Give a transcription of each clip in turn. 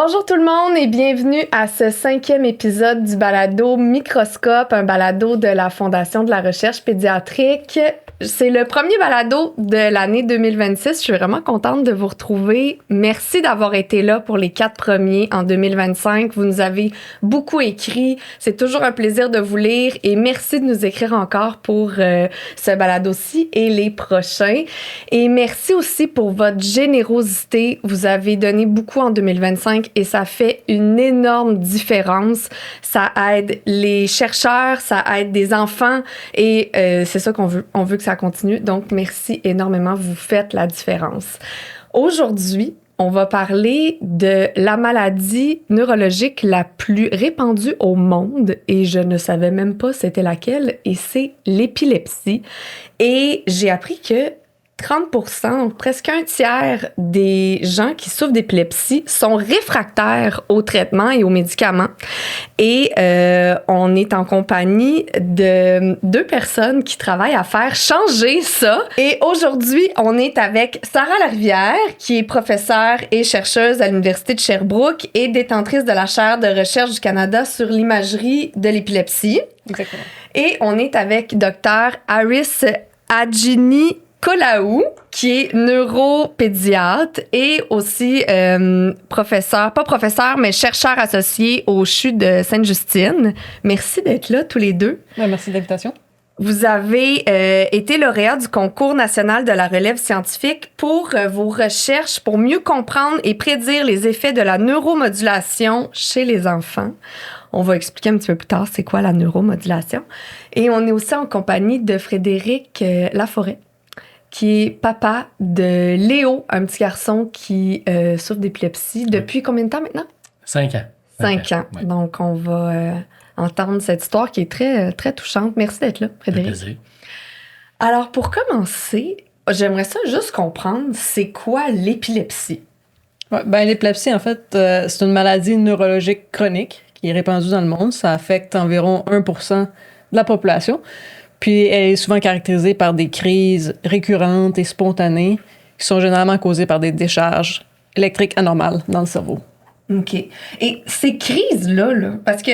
Bonjour tout le monde et bienvenue à ce 5e épisode du balado Microscope, un balado de la Fondation de la recherche pédiatrique. C'est le premier balado de l'année 2026. Je suis vraiment contente de vous retrouver. Merci d'avoir été là pour les 4 premiers en 2025. Vous nous avez beaucoup écrit. C'est toujours un plaisir de vous lire et merci de nous écrire encore pour ce balado-ci et les prochains. Et merci aussi pour votre générosité. Vous avez donné beaucoup en 2025 et ça fait une énorme différence. Ça aide les chercheurs, ça aide des enfants et c'est ça qu'on veut. On veut que ça continue. Donc, merci énormément. Vous faites la différence. Aujourd'hui, on va parler de la maladie neurologique la plus répandue au monde et je ne savais même pas c'était laquelle et c'est l'épilepsie. Et j'ai appris que 30%, donc presque un tiers des gens qui souffrent d'épilepsie sont réfractaires au traitement et aux médicaments. Et on est en compagnie de 2 personnes qui travaillent à faire changer ça. Et aujourd'hui, on est avec Sarah Larivière, qui est professeure et chercheuse à l'Université de Sherbrooke et détentrice de la chaire de recherche du Canada sur l'imagerie de l'épilepsie. Exactement. Et on est avec Dr. Haris Agini Kolaou, qui est neuropédiatre et aussi professeur, pas professeur, mais chercheur associé au CHU de Sainte-Justine. Merci d'être là, tous les deux. Ouais, merci de l'invitation. Vous avez été lauréat du concours national de la relève scientifique pour vos recherches pour mieux comprendre et prédire les effets de la neuromodulation chez les enfants. On va expliquer un petit peu plus tard c'est quoi la neuromodulation. Et on est aussi en compagnie de Frédéric Laforêt, qui est papa de Léo, un petit garçon qui souffre d'épilepsie. Depuis combien de temps maintenant? 5 ans. 5 ans. Oui. Donc, on va entendre cette histoire qui est très, très touchante. Merci d'être là, Frédéric. Plaisir. Alors, pour commencer, j'aimerais ça juste comprendre, c'est quoi l'épilepsie? Ouais, l'épilepsie, en fait, c'est une maladie neurologique chronique qui est répandue dans le monde. Ça affecte environ 1% de la population. Puis, elle est souvent caractérisée par des crises récurrentes et spontanées qui sont généralement causées par des décharges électriques anormales dans le cerveau. OK. Et ces crises-là, parce que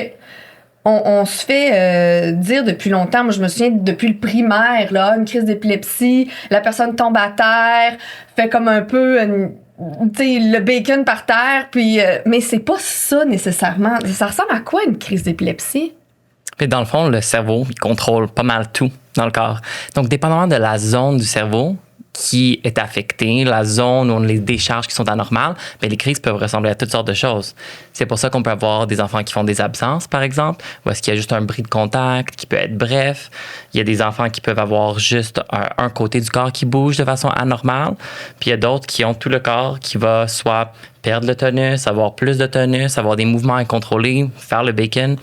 on se fait dire depuis longtemps, moi je me souviens depuis le primaire, là, une crise d'épilepsie, la personne tombe à terre, fait comme un peu le bacon par terre, puis mais c'est pas ça nécessairement. Ça ressemble à quoi une crise d'épilepsie? Et dans le fond, le cerveau, il contrôle pas mal tout dans le corps. Donc, dépendamment de la zone du cerveau qui est affectée, la zone où on a les décharges qui sont anormales, bien, les crises peuvent ressembler à toutes sortes de choses. C'est pour ça qu'on peut avoir des enfants qui font des absences, par exemple, ou est-ce qu'il y a juste un bris de contact qui peut être bref. Il y a des enfants qui peuvent avoir juste un côté du corps qui bouge de façon anormale. Puis il y a d'autres qui ont tout le corps qui va soit perdre le tonus, avoir plus de tonus, avoir des mouvements incontrôlés, faire le bacon.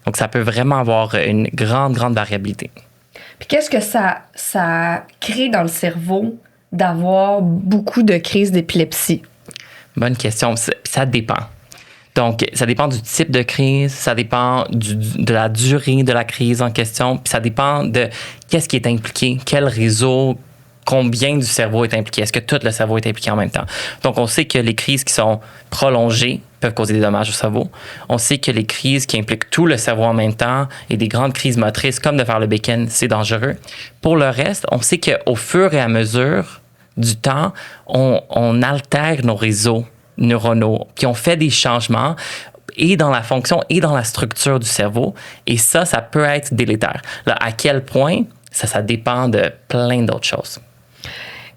Donc, ça peut vraiment avoir une grande, grande variabilité. Puis qu'est-ce que ça crée dans le cerveau d'avoir beaucoup de crises d'épilepsie? Bonne question. Ça dépend. Donc, ça dépend du type de crise, ça dépend de la durée de la crise en question, puis ça dépend de qu'est-ce qui est impliqué, quel réseau, combien du cerveau est impliqué. Est-ce que tout le cerveau est impliqué en même temps? Donc, on sait que les crises qui sont prolongées peuvent causer des dommages au cerveau. On sait que les crises qui impliquent tout le cerveau en même temps et des grandes crises motrices comme de faire le bacon, c'est dangereux. Pour le reste, on sait qu'au fur et à mesure du temps, on altère nos réseaux neuronaux, puis on fait des changements et dans la fonction et dans la structure du cerveau. Et ça peut être délétère. Là, à quel point? Ça dépend de plein d'autres choses.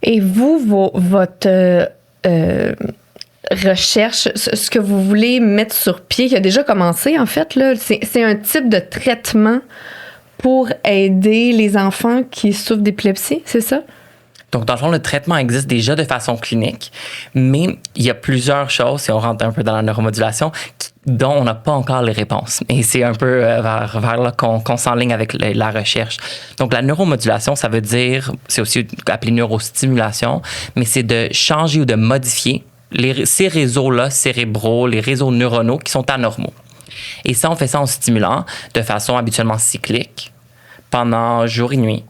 Et vous, votre recherche, ce que vous voulez mettre sur pied, qui a déjà commencé en fait, là, c'est un type de traitement pour aider les enfants qui souffrent d'épilepsie, c'est ça? Donc, dans le fond, le traitement existe déjà de façon clinique, mais il y a plusieurs choses, si on rentre un peu dans la neuromodulation, dont on n'a pas encore les réponses. Et c'est un peu vers là qu'on s'enligne avec la recherche. Donc, la neuromodulation, ça veut dire, c'est aussi appelé neurostimulation, mais c'est de changer ou de modifier ces réseaux-là cérébraux, les réseaux neuronaux qui sont anormaux. Et ça, on fait ça en stimulant de façon habituellement cyclique pendant jour et nuit,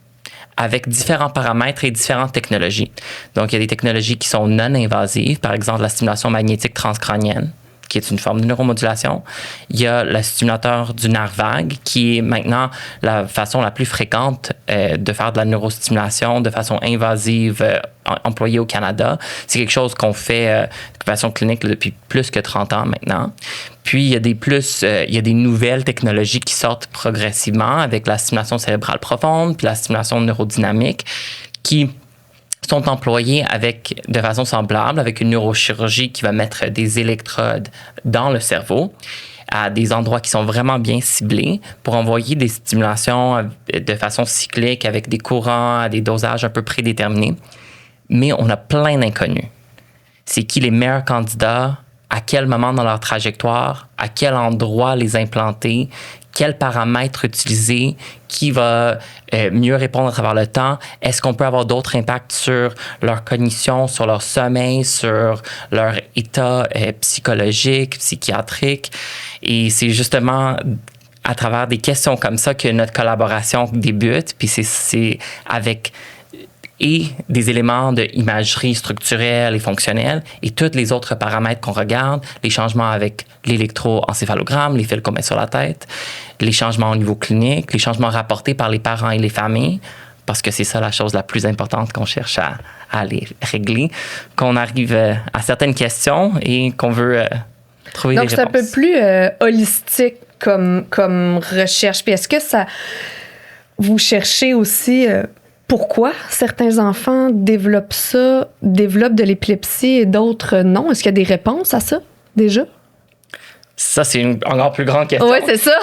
avec différents paramètres et différentes technologies. Donc, il y a des technologies qui sont non invasives, par exemple la stimulation magnétique transcrânienne, qui est une forme de neuromodulation. Il y a le stimulateur du nerf vague, qui est maintenant la façon la plus fréquente de faire de la neurostimulation de façon invasive employée au Canada. C'est quelque chose qu'on fait de façon clinique là, depuis plus que 30 ans maintenant. Puis, il y a des nouvelles technologies qui sortent progressivement avec la stimulation cérébrale profonde puis la stimulation neurodynamique qui sont employés de façon semblable avec une neurochirurgie qui va mettre des électrodes dans le cerveau à des endroits qui sont vraiment bien ciblés pour envoyer des stimulations de façon cyclique avec des courants à des dosages un peu prédéterminés. Mais on a plein d'inconnus. C'est qui les meilleurs candidats, à quel moment dans leur trajectoire, à quel endroit les implanter, quels paramètres utiliser, qui va mieux répondre à travers le temps. Est-ce qu'on peut avoir d'autres impacts sur leur cognition, sur leur sommeil, sur leur état psychologique, psychiatrique? Et c'est justement à travers des questions comme ça que notre collaboration débute. Puis c'est avec des éléments d'imagerie structurelle et fonctionnelle et tous les autres paramètres qu'on regarde, les changements avec l'électroencéphalogramme, les fils qu'on met sur la tête, les changements au niveau clinique, les changements rapportés par les parents et les familles, parce que c'est ça la chose la plus importante qu'on cherche à aller régler, qu'on arrive à certaines questions et qu'on veut trouver des réponses. Donc, c'est un peu plus holistique comme recherche. Puis est-ce que vous cherchez aussi... pourquoi certains enfants développent de l'épilepsie et d'autres non? Est-ce qu'il y a des réponses à ça, déjà? Ça, c'est une encore plus grande question. Oui, c'est ça.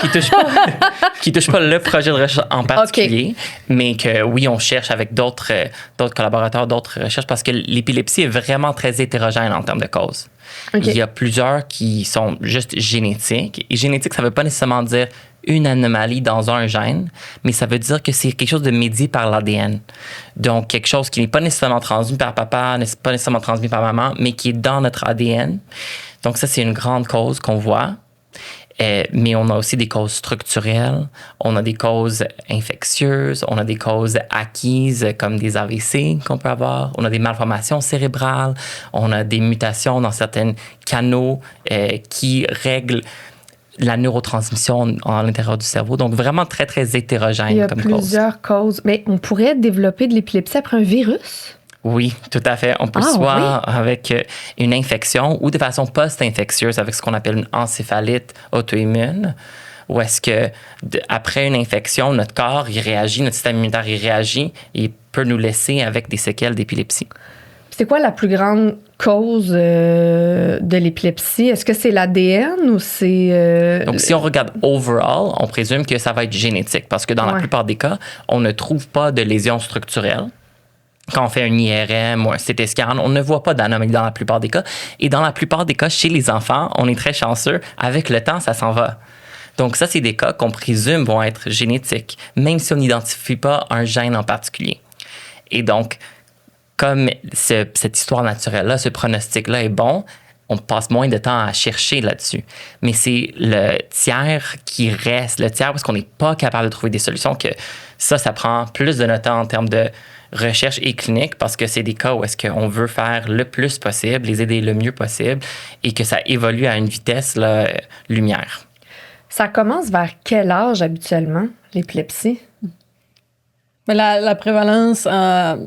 Qui touche pas le projet de recherche en particulier, mais que oui, on cherche avec d'autres collaborateurs, d'autres recherches, parce que l'épilepsie est vraiment très hétérogène en termes de causes. Okay. Il y a plusieurs qui sont juste génétiques. Et génétique, ça veut pas nécessairement dire une anomalie dans un gène, mais ça veut dire que c'est quelque chose de médié par l'ADN. Donc, quelque chose qui n'est pas nécessairement transmis par papa, pas nécessairement transmis par maman, mais qui est dans notre ADN. Donc, ça, c'est une grande cause qu'on voit. Mais on a aussi des causes structurelles, on a des causes infectieuses, on a des causes acquises comme des AVC qu'on peut avoir, on a des malformations cérébrales, on a des mutations dans certains canaux qui règlent la neurotransmission à l'intérieur du cerveau. Donc, vraiment très, très hétérogène comme cause. Il y a plusieurs causes. Mais on pourrait développer de l'épilepsie après un virus? Oui, tout à fait. On peut avec une infection ou de façon post-infectieuse avec ce qu'on appelle une encéphalite auto-immune, où est-ce que après une infection, notre corps, il réagit, notre système immunitaire, il réagit et peut nous laisser avec des séquelles d'épilepsie. C'est quoi la plus grande cause de l'épilepsie? Est-ce que c'est l'ADN ou c'est... Donc, si on regarde overall, on présume que ça va être génétique parce que dans la plupart des cas, on ne trouve pas de lésions structurelles. Quand on fait un IRM ou un CT scan, on ne voit pas d'anomalie dans la plupart des cas. Et dans la plupart des cas, chez les enfants, on est très chanceux. Avec le temps, ça s'en va. Donc, ça, c'est des cas qu'on présume vont être génétiques, même si on n'identifie pas un gène en particulier. Et donc, comme cette histoire naturelle-là, ce pronostic-là est bon, on passe moins de temps à chercher là-dessus. Mais c'est le tiers qui reste, le tiers parce qu'on n'est pas capable de trouver des solutions, que ça prend plus de notre temps en termes de recherche et clinique parce que c'est des cas où est-ce qu'on veut faire le plus possible, les aider le mieux possible et que ça évolue à une vitesse lumière. Ça commence vers quel âge habituellement, l'épilepsie? Mais la prévalence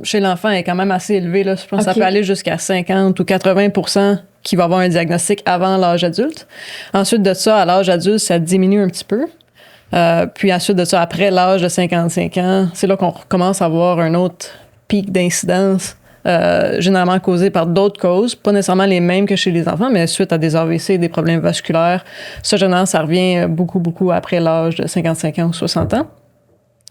chez l'enfant est quand même assez élevée. Là. Je pense que ça peut aller jusqu'à 50 ou 80% qui va avoir un diagnostic avant l'âge adulte. Ensuite de ça, à l'âge adulte, ça diminue un petit peu. Puis ensuite de ça, après l'âge de 55 ans, c'est là qu'on commence à avoir un autre pic d'incidence, généralement causé par d'autres causes, pas nécessairement les mêmes que chez les enfants, mais suite à des AVC, des problèmes vasculaires. Ça, généralement, ça revient beaucoup après l'âge de 55 ans ou 60 ans.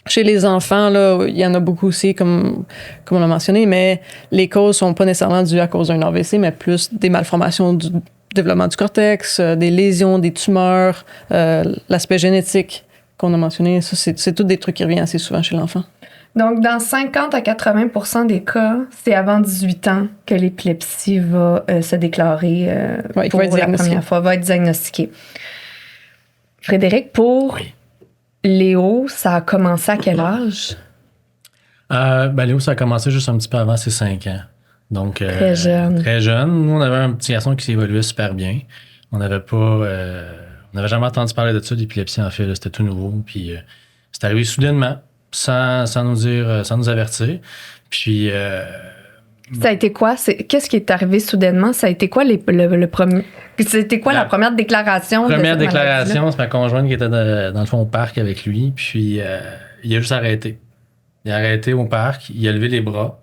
Chez les enfants, là, il y en a beaucoup aussi, comme on l'a mentionné, mais les causes sont pas nécessairement dues à cause d'un AVC, mais plus des malformations du développement du cortex, des lésions, des tumeurs, l'aspect génétique qu'on a mentionné. Ça, c'est tous des trucs qui reviennent assez souvent chez l'enfant. Donc, dans 50 à 80% des cas, c'est avant 18 ans que l'épilepsie va se déclarer pour la première fois, va être diagnostiquée. Frédéric, pour Léo, ça a commencé à quel âge? Léo, ça a commencé juste un petit peu avant ses 5 ans. Donc, très jeune. Très jeune. Nous, on avait un petit garçon qui s'évoluait super bien. On n'avait pas... on n'avait jamais entendu parler de ça, l'épilepsie, en fait. Là, c'était tout nouveau. Puis c'est arrivé soudainement, sans nous dire, sans nous avertir. Puis... ça a été quoi? Qu'est-ce qui est arrivé soudainement? Ça a été quoi le premier... C'était quoi la première déclaration? Première déclaration, c'est ma conjointe qui était dans le fond au parc avec lui. Puis il a juste arrêté. Il a arrêté au parc, il a levé les bras.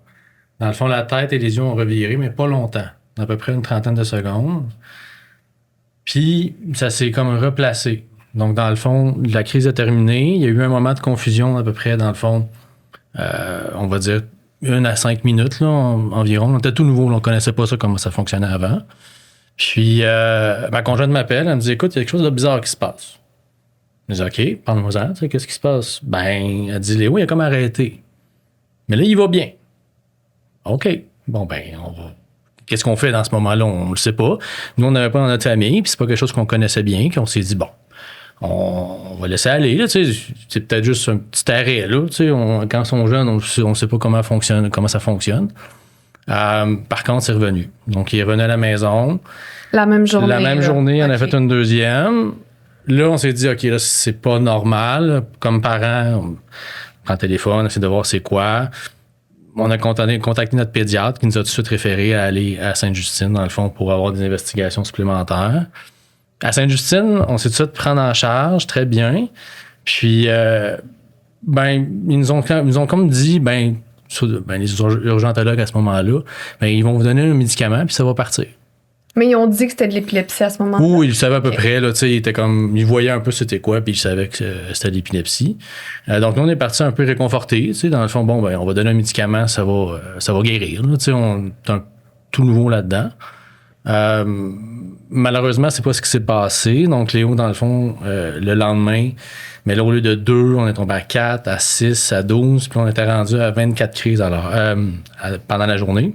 Dans le fond, la tête et les yeux ont reviré, mais pas longtemps. À peu près une trentaine de secondes. Puis ça s'est comme replacé. Donc, dans le fond, la crise a terminé. Il y a eu un moment de confusion à peu près, dans le fond, on va dire 1 à 5 minutes là, environ. On était tout nouveau, on ne connaissait pas ça, comment ça fonctionnait avant. Puis ma conjointe m'appelle, elle me dit « Écoute, il y a quelque chose de bizarre qui se passe. » Je dis « OK, parle-moi-en, qu'est-ce qui se passe? » Ben, elle dit « Léo, il a comme arrêté. Mais là, il va bien. » OK. Bon, ben, qu'est-ce qu'on fait dans ce moment-là? On le sait pas. Nous, on n'avait pas dans notre famille, puis c'est pas quelque chose qu'on connaissait bien, qu'on s'est dit, bon, on va laisser aller, là, tu sais. C'est peut-être juste un petit arrêt, là, tu sais. Quand ils sont jeunes, on sait pas comment ça fonctionne. Par contre, c'est revenu. Donc, il est revenu à la maison. La même journée. La même journée, on a fait une deuxième. Là, on s'est dit, OK, là, c'est pas normal. Comme parents, on prend le téléphone, on essaie de voir c'est quoi. On a contacté notre pédiatre qui nous a tout de suite référé à aller à Sainte-Justine, dans le fond, pour avoir des investigations supplémentaires. À Sainte-Justine, on s'est tout de suite pris en charge, très bien. Puis, ben, ils nous ont comme dit, les urgentologues à ce moment-là, ben, ils vont vous donner un médicament, puis ça va partir. Mais ils ont dit que c'était de l'épilepsie à ce moment-là? Oui, ils savaient à peu près. Là, ils voyaient un peu c'était quoi, puis ils savaient que c'était de l'épilepsie. Donc, nous, on est partis un peu réconfortés. Dans le fond, bon, ben, on va donner un médicament, ça va guérir. Là, on est tout nouveau là-dedans. Malheureusement, c'est pas ce qui s'est passé. Donc, Léo, dans le fond, le lendemain, mais là, au lieu de 2, on est tombé à 4, à 6, à 12, puis on était rendu à 24 crises pendant la journée.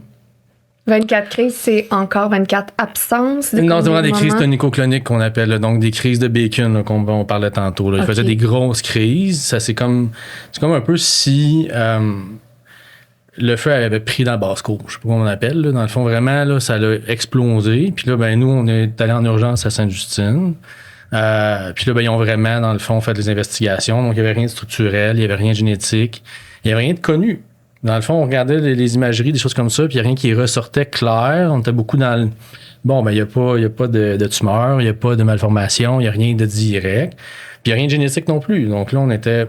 24 crises, c'est encore 24 absences? Non, c'est vraiment des crises tonico-cloniques qu'on appelle, là, donc des crises de Bacon là, on parlait tantôt. Là. Il faisait des grosses crises. Ça, c'est comme un peu si le feu avait pris dans le basse-cour. Je sais pas comment on appelle. Là. Dans le fond, vraiment, là, ça l'a explosé. Puis là, ben, nous, on est allés en urgence à Sainte-Justine. Puis là, ben, ils ont vraiment, dans le fond, fait des investigations. Donc, il n'y avait rien de structurel, il n'y avait rien de génétique, il n'y avait rien de connu. Dans le fond, on regardait les imageries, des choses comme ça, puis il n'y a rien qui ressortait clair. On était beaucoup dans le... Bon, ben, il n'y a pas de tumeur, il n'y a pas de malformation, il n'y a rien de direct. Puis il n'y a rien de génétique non plus. Donc là, on était...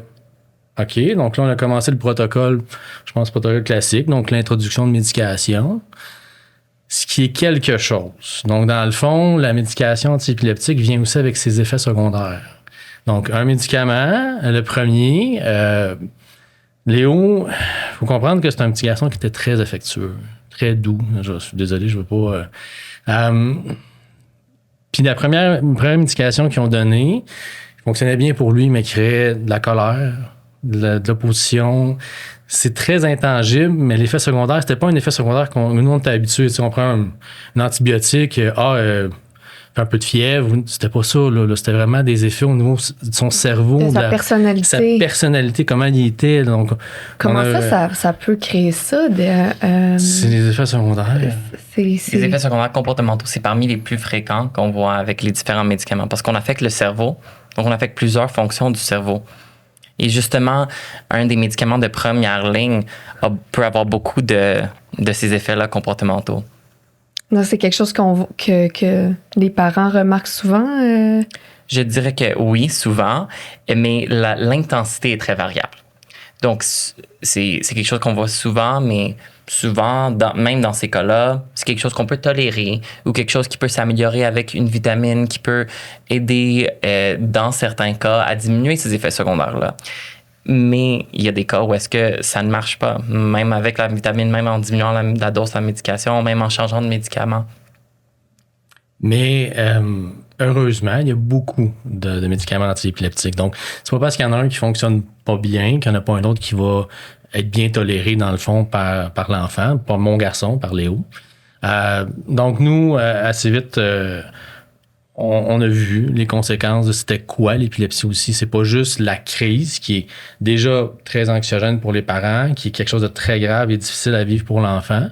OK. Donc là, on a commencé le protocole, je pense, protocole classique, donc l'introduction de médication, ce qui est quelque chose. Donc, dans le fond, la médication antiépileptique vient aussi avec ses effets secondaires. Donc, un médicament, le premier... Léo, il faut comprendre que c'est un petit garçon qui était très affectueux, très doux. Je suis désolé, je veux pas... Puis la première médication qu'ils ont donnée fonctionnait bien pour lui, mais il créait de la colère, de l'opposition. C'est très intangible, mais l'effet secondaire, c'était pas un effet secondaire nous, on était habitués. On prend un antibiotique, un peu de fièvre, c'était pas ça. Là, c'était vraiment des effets au niveau de son cerveau. De sa personnalité. Sa personnalité, comment il était. Donc, comment ça peut créer ça? C'est des effets secondaires. Les effets secondaires comportementaux, c'est parmi les plus fréquents qu'on voit avec les différents médicaments parce qu'on affecte le cerveau. Donc, on affecte plusieurs fonctions du cerveau. Et justement, un des médicaments de première ligne peut avoir beaucoup de ces effets-là comportementaux. Donc, c'est quelque chose que les parents remarquent souvent? Je dirais que oui, souvent, mais l'intensité est très variable. Donc, c'est quelque chose qu'on voit souvent, mais souvent, même dans ces cas-là, c'est quelque chose qu'on peut tolérer ou quelque chose qui peut s'améliorer avec une vitamine qui peut aider, dans certains cas, à diminuer ces effets secondaires-là. Mais il y a des cas où est-ce que ça ne marche pas, même avec la vitamine, même en diminuant la dose de la médication, même en changeant de médicament. Mais heureusement, il y a beaucoup de médicaments antiépileptiques. Donc, c'est pas parce qu'il y en a un qui fonctionne pas bien qu'il n'y en a pas un autre qui va être bien toléré, dans le fond, par l'enfant, par mon garçon, par Léo. Donc, nous, assez vite... on a vu les conséquences de c'était quoi l'épilepsie aussi. C'est pas juste la crise qui est déjà très anxiogène pour les parents, qui est quelque chose de très grave et difficile à vivre pour l'enfant.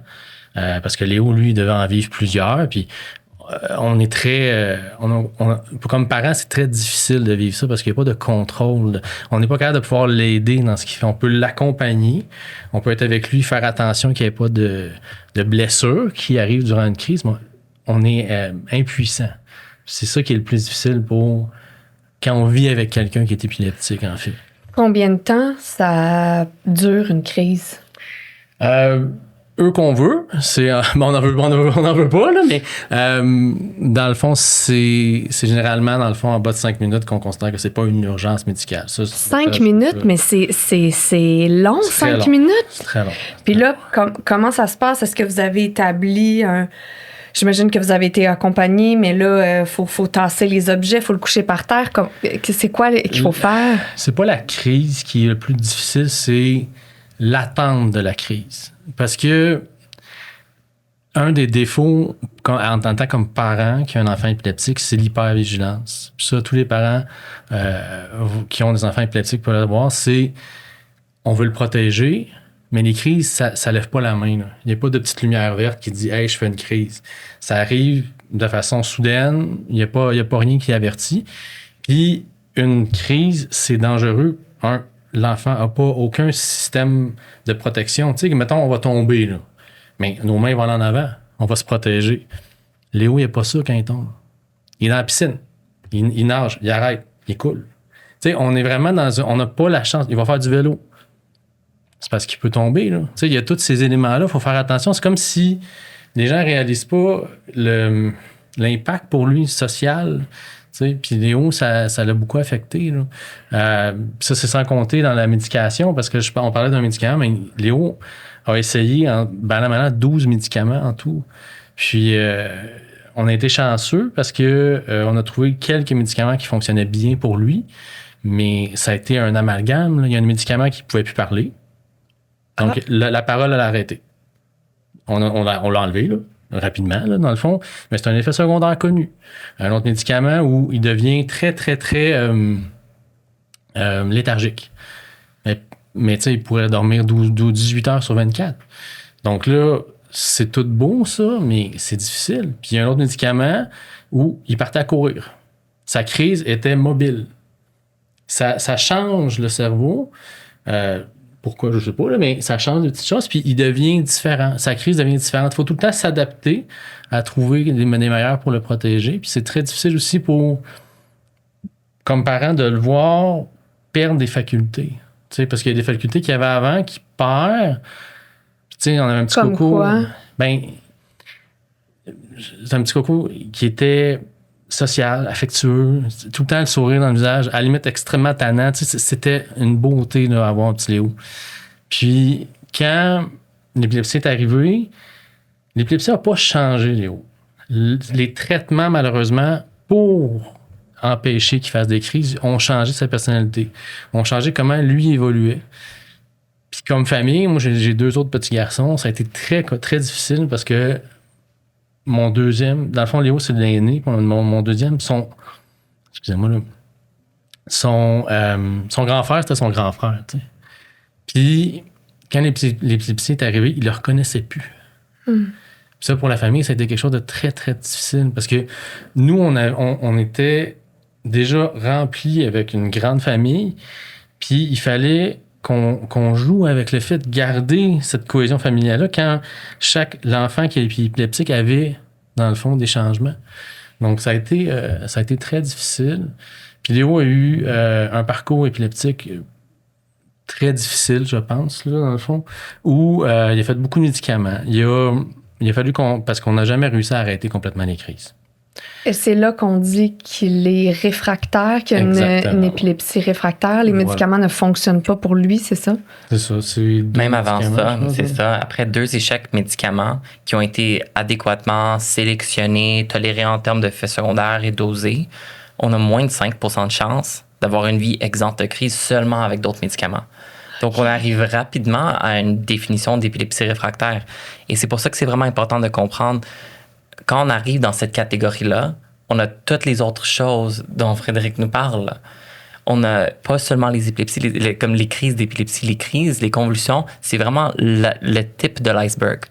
Parce que Léo, lui, devait en vivre plusieurs. Puis on est très... comme parents, c'est très difficile de vivre ça parce qu'il n'y a pas de contrôle. On n'est pas capable de pouvoir l'aider dans ce qu'il fait. On peut l'accompagner, on peut être avec lui, faire attention qu'il n'y ait pas de blessures qui arrivent durant une crise, mais on est impuissant. C'est ça qui est le plus difficile quand on vit avec quelqu'un qui est épileptique, en fait. Combien de temps ça dure une crise? Eux qu'on veut, c'est on n'en veut pas là, mais dans le fond c'est généralement dans le fond en bas de 5 minutes qu'on considère que c'est pas une urgence médicale. 5 minutes, mais c'est long, 5 minutes. C'est très long. Puis là, comment ça se passe? Est-ce que vous avez établi J'imagine que vous avez été accompagné, mais là, faut tasser les objets, faut le coucher par terre. C'est quoi qu'il faut faire? C'est pas la crise qui est le plus difficile, c'est l'attente de la crise. Parce que un des défauts en tant que parent qui a un enfant épileptique, c'est l'hypervigilance. Puis ça, tous les parents qui ont des enfants épileptiques peuvent l'avoir, c'est on veut le protéger, mais les crises, ça lève pas la main. Là. Il n'y a pas de petite lumière verte qui dit « Hey, je fais une crise ». Ça arrive de façon soudaine, il n'y a pas rien qui avertit. Puis une crise, c'est dangereux. L'enfant n'a pas aucun système de protection. Tu sais, mettons, on va tomber, là. Mais nos mains vont aller en avant. On va se protéger. Léo, il n'y a pas ça quand il tombe. Il est dans la piscine. Il nage, il arrête, il coule. Tu sais, on est vraiment on n'a pas la chance. Il va faire du vélo. C'est parce qu'il peut tomber, là. Tu sais, il y a tous ces éléments-là. Il faut faire attention. C'est comme si les gens ne réalisent pas l'impact pour lui social. Puis Léo, ça l'a beaucoup affecté. Là. Ça, c'est sans compter dans la médication, parce que on parlait d'un médicament, mais Léo a essayé en 12 médicaments en tout. Puis on a été chanceux parce que on a trouvé quelques médicaments qui fonctionnaient bien pour lui, mais ça a été un amalgame. Là. Il y a un médicament qui ne pouvait plus parler. Donc, la parole, elle a arrêté. On l'a enlevé, là. Rapidement, là, dans le fond, mais c'est un effet secondaire connu. Un autre médicament où il devient très, très, très léthargique. Mais tu sais, il pourrait dormir 18 heures sur 24. Donc là, c'est tout beau, ça, mais c'est difficile. Puis il y a un autre médicament où il partait à courir. Sa crise était mobile. Ça change le cerveau. Pourquoi, je ne sais pas, là, mais ça change de petites choses, puis il devient différent. Sa crise devient différente. Il faut tout le temps s'adapter à trouver des meilleurs pour le protéger. Puis c'est très difficile aussi comme parent, de le voir perdre des facultés. Tu sais, parce qu'il y a des facultés qu'il y avait avant qui perd. Puis tu sais, on avait un petit comme coco. Quoi? C'est un petit coco qui était social, affectueux, tout le temps le sourire dans le visage, à la limite extrêmement tannant. Tu sais, c'était une beauté d'avoir un petit Léo. Puis, quand l'épilepsie est arrivée, l'épilepsie n'a pas changé, Léo. Les traitements, malheureusement, pour empêcher qu'il fasse des crises, ont changé sa personnalité, ont changé comment lui évoluait. Puis, comme famille, moi, j'ai 2 autres petits garçons. Ça a été très, très difficile parce que mon deuxième, dans le fond, Léo, c'est l'aîné. Mon deuxième, son grand frère, c'était son grand frère. T'sais. Puis, quand l'épilepsie est arrivée, il ne le reconnaissait plus. Ça, pour la famille, ça a été quelque chose de très, très difficile parce que nous, on était déjà remplis avec une grande famille. Puis, il fallait qu'on joue avec le fait de garder cette cohésion familiale-là quand l'enfant qui est épileptique avait, dans le fond, des changements. Donc, ça a été très difficile. Puis Léo a eu un parcours épileptique très difficile, je pense, là, dans le fond, où il a fait beaucoup de médicaments. Il a fallu parce qu'on n'a jamais réussi à arrêter complètement les crises. Et c'est là qu'on dit qu'il est réfractaire, qu'il y a une épilepsie réfractaire. Les médicaments ne fonctionnent pas pour lui, c'est ça? C'est ça. Même avant ça, c'est ça. Après 2 échecs médicaments qui ont été adéquatement sélectionnés, tolérés en termes d'effets secondaires et dosés, on a moins de 5% de chance d'avoir une vie exempte de crise seulement avec d'autres médicaments. Donc, on arrive rapidement à une définition d'épilepsie réfractaire. Et c'est pour ça que c'est vraiment important de comprendre quand on arrive dans cette catégorie-là, on a toutes les autres choses dont Frédéric nous parle. On n'a pas seulement les épilepsies, comme les crises d'épilepsie. Les crises, les convulsions, c'est vraiment le type de l'iceberg.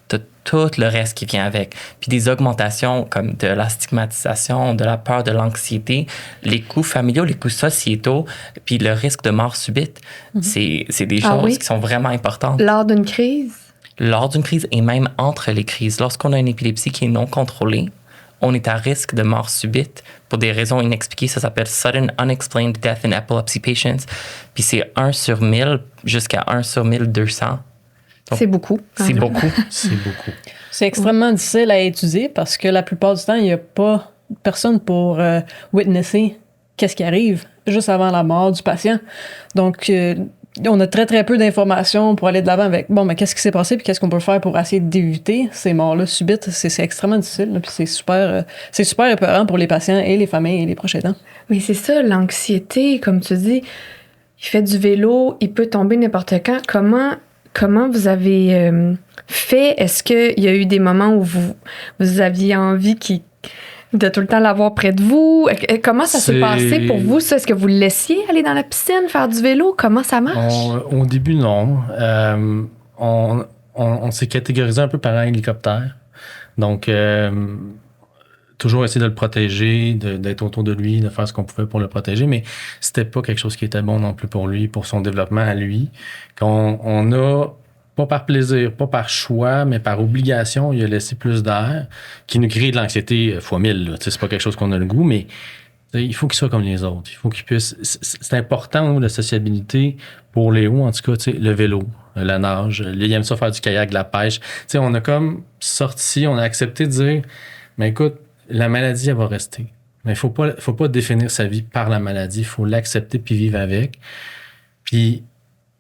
Tu as tout le reste qui vient avec. Puis des augmentations comme de la stigmatisation, de la peur, de l'anxiété, les coûts familiaux, les coûts sociétaux, puis le risque de mort subite. C'est des choses qui sont vraiment importantes. Lors d'une crise? Lors d'une crise et même entre les crises. Lorsqu'on a une épilepsie qui est non contrôlée, on est à risque de mort subite pour des raisons inexpliquées. Ça s'appelle Sudden Unexplained Death in Epilepsy Patients. Puis c'est 1 sur 1000 jusqu'à 1 sur 1200. C'est beaucoup. C'est beaucoup. C'est beaucoup. C'est extrêmement difficile à étudier parce que la plupart du temps, il n'y a pas personne pour witnesser qu'est-ce qui arrive juste avant la mort du patient. Donc, on a très, très peu d'informations pour aller de l'avant avec, mais qu'est-ce qui s'est passé puis qu'est-ce qu'on peut faire pour essayer d'éviter ces morts-là subites. C'est extrêmement difficile, là, puis c'est super épeurant pour les patients et les familles et les proches aidants. Oui, c'est ça, l'anxiété, comme tu dis. Il fait du vélo, il peut tomber n'importe quand. Comment vous avez fait? Est-ce qu'il y a eu des moments où vous aviez envie de tout le temps l'avoir près de vous? Comment ça s'est passé pour vous, ça? Est-ce que vous le laissiez aller dans la piscine, faire du vélo? Comment ça marche? Au début, non. On s'est catégorisé un peu par un hélicoptère. Donc, toujours essayer de le protéger, d'être autour de lui, de faire ce qu'on pouvait pour le protéger, mais c'était pas quelque chose qui était bon non plus pour lui, pour son développement à lui. On a, pas par plaisir, pas par choix, mais par obligation, il a laissé plus d'air, qui nous crée de l'anxiété fois 1000. C'est pas quelque chose qu'on a le goût, mais il faut qu'il soit comme les autres. Il faut qu'il puisse... C'est important, la sociabilité pour Léo, en tout cas, le vélo, la nage. Il aime ça faire du kayak, de la pêche. On a comme sorti, on a accepté de dire, mais écoute, la maladie, elle va rester. Mais il faut pas définir sa vie par la maladie. Il faut l'accepter puis vivre avec. Puis,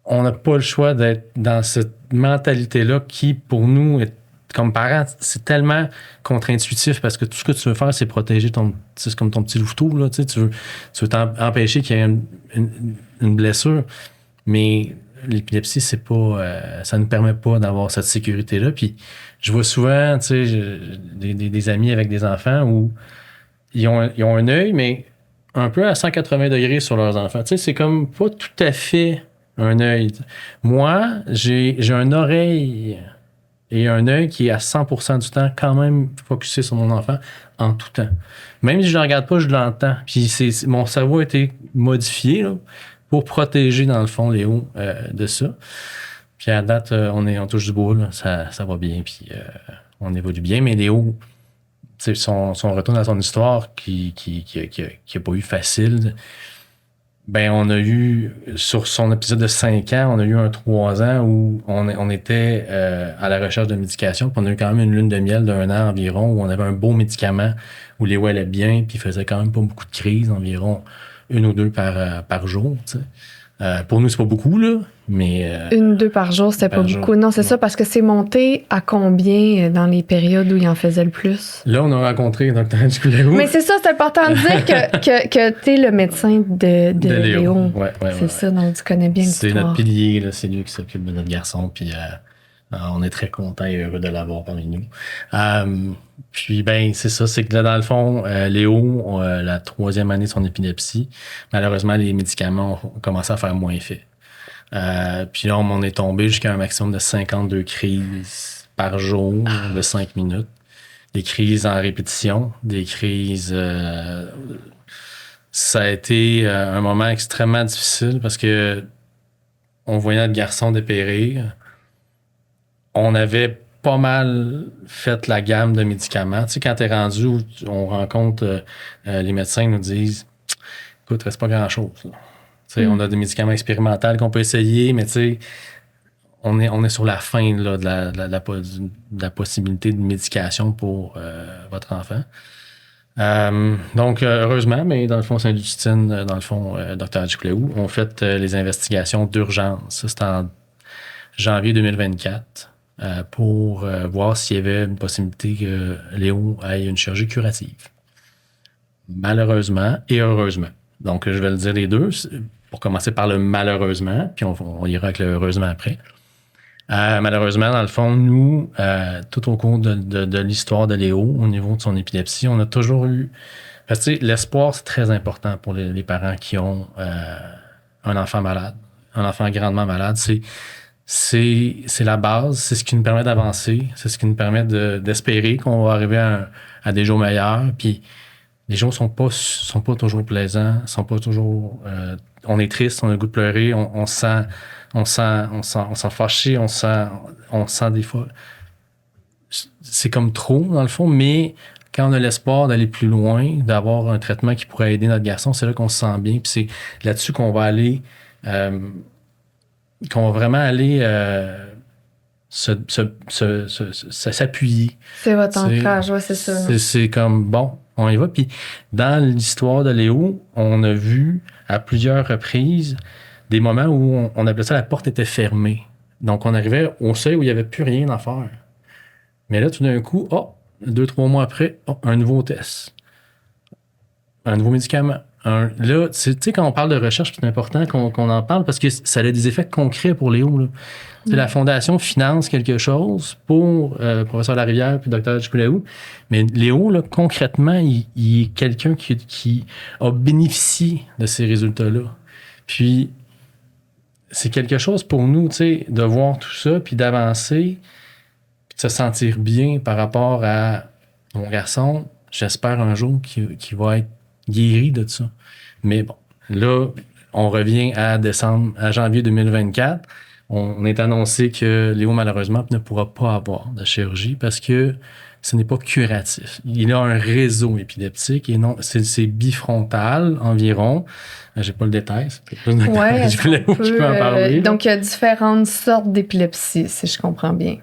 on n'a pas le choix d'être dans cette mentalité-là qui, pour nous, comme parents, c'est tellement contre-intuitif parce que tout ce que tu veux faire, c'est protéger c'est comme ton petit louveteau, là, tu veux empêcher qu'il y ait une blessure. Mais l'épilepsie, c'est pas, ça ne permet pas d'avoir cette sécurité-là. Puis, je vois souvent, des amis avec des enfants où ils ont un œil, mais un peu à 180 degrés sur leurs enfants. C'est comme pas tout à fait un œil. Moi, j'ai une oreille et un œil qui est à 100% du temps quand même focusé sur mon enfant en tout temps. Même si je ne le regarde pas, je l'entends. Puis mon cerveau a été modifié là, pour protéger, dans le fond, Léo de ça. Puis à date, on touche du bois, là, ça va bien, puis on évolue bien. Mais Léo, son retour dans son histoire qui a pas eu facile, ben on a eu, sur son épisode de 5 ans, on a eu un 3 ans où on était à la recherche de médication, puis on a eu quand même une lune de miel d'1 an environ, où on avait un beau médicament, où Léo allait bien, puis il faisait quand même pas beaucoup de crises, environ 1 ou 2 par jour, tu sais. Pour nous, c'est pas beaucoup, là, mais... 1 ou 2 par jour, c'était pas beaucoup. Non, c'est ça, parce que c'est monté à combien dans les périodes où il en faisait le plus? Là, on a rencontré Dr. Hadjikulehou. Mais c'est ça, c'est important de dire que t'es le médecin de Léo. Ouais, c'est ça, donc tu connais bien l'histoire. C'est notre pilier, là, c'est lui qui s'occupe de notre garçon, puis on est très content et heureux de l'avoir parmi nous. Puis, ben, c'est ça, c'est que là, dans le fond, Léo, la 3e année de son épilepsie, malheureusement, les médicaments ont commencé à faire moins effet. Puis là, on est tombé jusqu'à un maximum de 52 crises par jour de 5 minutes. Des crises en répétition, des crises... ça a été un moment extrêmement difficile parce que on voyait notre garçon dépérir. On avait pas mal fait la gamme de médicaments. Tu sais, quand t'es rendu où on rencontre les médecins nous disent « Écoute, il reste pas grand-chose. » On a des médicaments expérimentaux qu'on peut essayer, mais tu sais, on est sur la fin là, de la possibilité de médication pour votre enfant. Donc, heureusement, mais dans le fond, Sainte-Justine, dans le fond, Dr. Hadjikulehou, ont fait les investigations d'urgence. Ça, c'était en janvier 2024 pour voir s'il y avait une possibilité que Léo ait une chirurgie curative. Malheureusement et heureusement. Donc, je vais le dire les deux, pour commencer par le malheureusement, puis on ira avec le heureusement après. Malheureusement, dans le fond, nous, tout au cours de l'histoire de Léo, au niveau de son épilepsie, on a toujours eu... Parce que l'espoir, c'est très important pour les parents qui ont un enfant malade, un enfant grandement malade. c'est la base, c'est ce qui nous permet d'avancer, c'est ce qui nous permet d'espérer qu'on va arriver à des jours meilleurs. Puis les jours sont pas toujours plaisants, sont pas toujours. On est triste, on a le goût de pleurer, on sent fâché, on sent des fois. C'est comme trop dans le fond, mais quand on a l'espoir d'aller plus loin, d'avoir un traitement qui pourrait aider notre garçon, c'est là qu'on se sent bien. Puis c'est là-dessus qu'on va aller. Qu'on va vraiment aller s'appuyer. C'est votre ancrage, ouais, c'est ça. C'est comme, bon, on y va. Puis dans l'histoire de Léo, on a vu à plusieurs reprises des moments où on appelait ça la porte était fermée. Donc, on arrivait au seuil où il n'y avait plus rien à faire. Mais là, tout d'un coup, 2-3 mois après, un nouveau test. Un nouveau médicament. Là, tu sais, quand on parle de recherche, c'est important qu'on en parle parce que ça a des effets concrets pour Léo. Là. La Fondation finance quelque chose pour le professeur Larivière puis le docteur Chikulaou. Mais Léo, là, concrètement, il est quelqu'un qui a bénéficié de ces résultats-là. Puis, c'est quelque chose pour nous, tu sais, de voir tout ça puis d'avancer puis de se sentir bien par rapport à mon garçon. J'espère un jour qu'il va être guéri de ça. Mais bon, là, on revient à janvier 2024. On est annoncé que Léo, malheureusement, ne pourra pas avoir de chirurgie parce que ce n'est pas curatif. Il a un réseau épileptique et non, c'est bifrontal environ. J'ai pas le détail. Ouais, je peux en parler. Donc, il y a différentes sortes d'épilepsie, si je comprends bien.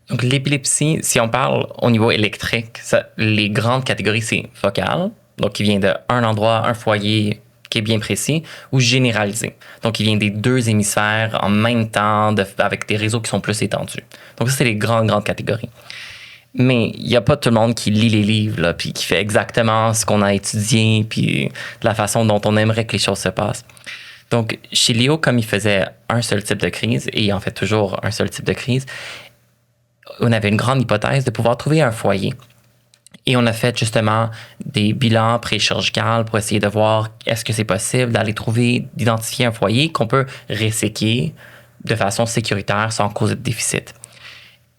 Donc, l'épilepsie, si on parle au niveau électrique, les grandes catégories, c'est focale, donc qui vient d'un endroit, un foyer qui est bien précis, ou généralisé. Donc, il vient des deux hémisphères en même temps, avec des réseaux qui sont plus étendus. Donc, ça, c'est les grandes catégories. Mais il n'y a pas tout le monde qui lit les livres, là, puis qui fait exactement ce qu'on a étudié, puis de la façon dont on aimerait que les choses se passent. Donc, chez Léo, comme il faisait un seul type de crise, et il en fait toujours un seul type de crise, on avait une grande hypothèse de pouvoir trouver un foyer. Et on a fait justement des bilans pré-chirurgicaux pour essayer de voir est-ce que c'est possible d'aller trouver, d'identifier un foyer qu'on peut réséquer de façon sécuritaire sans causer de déficit.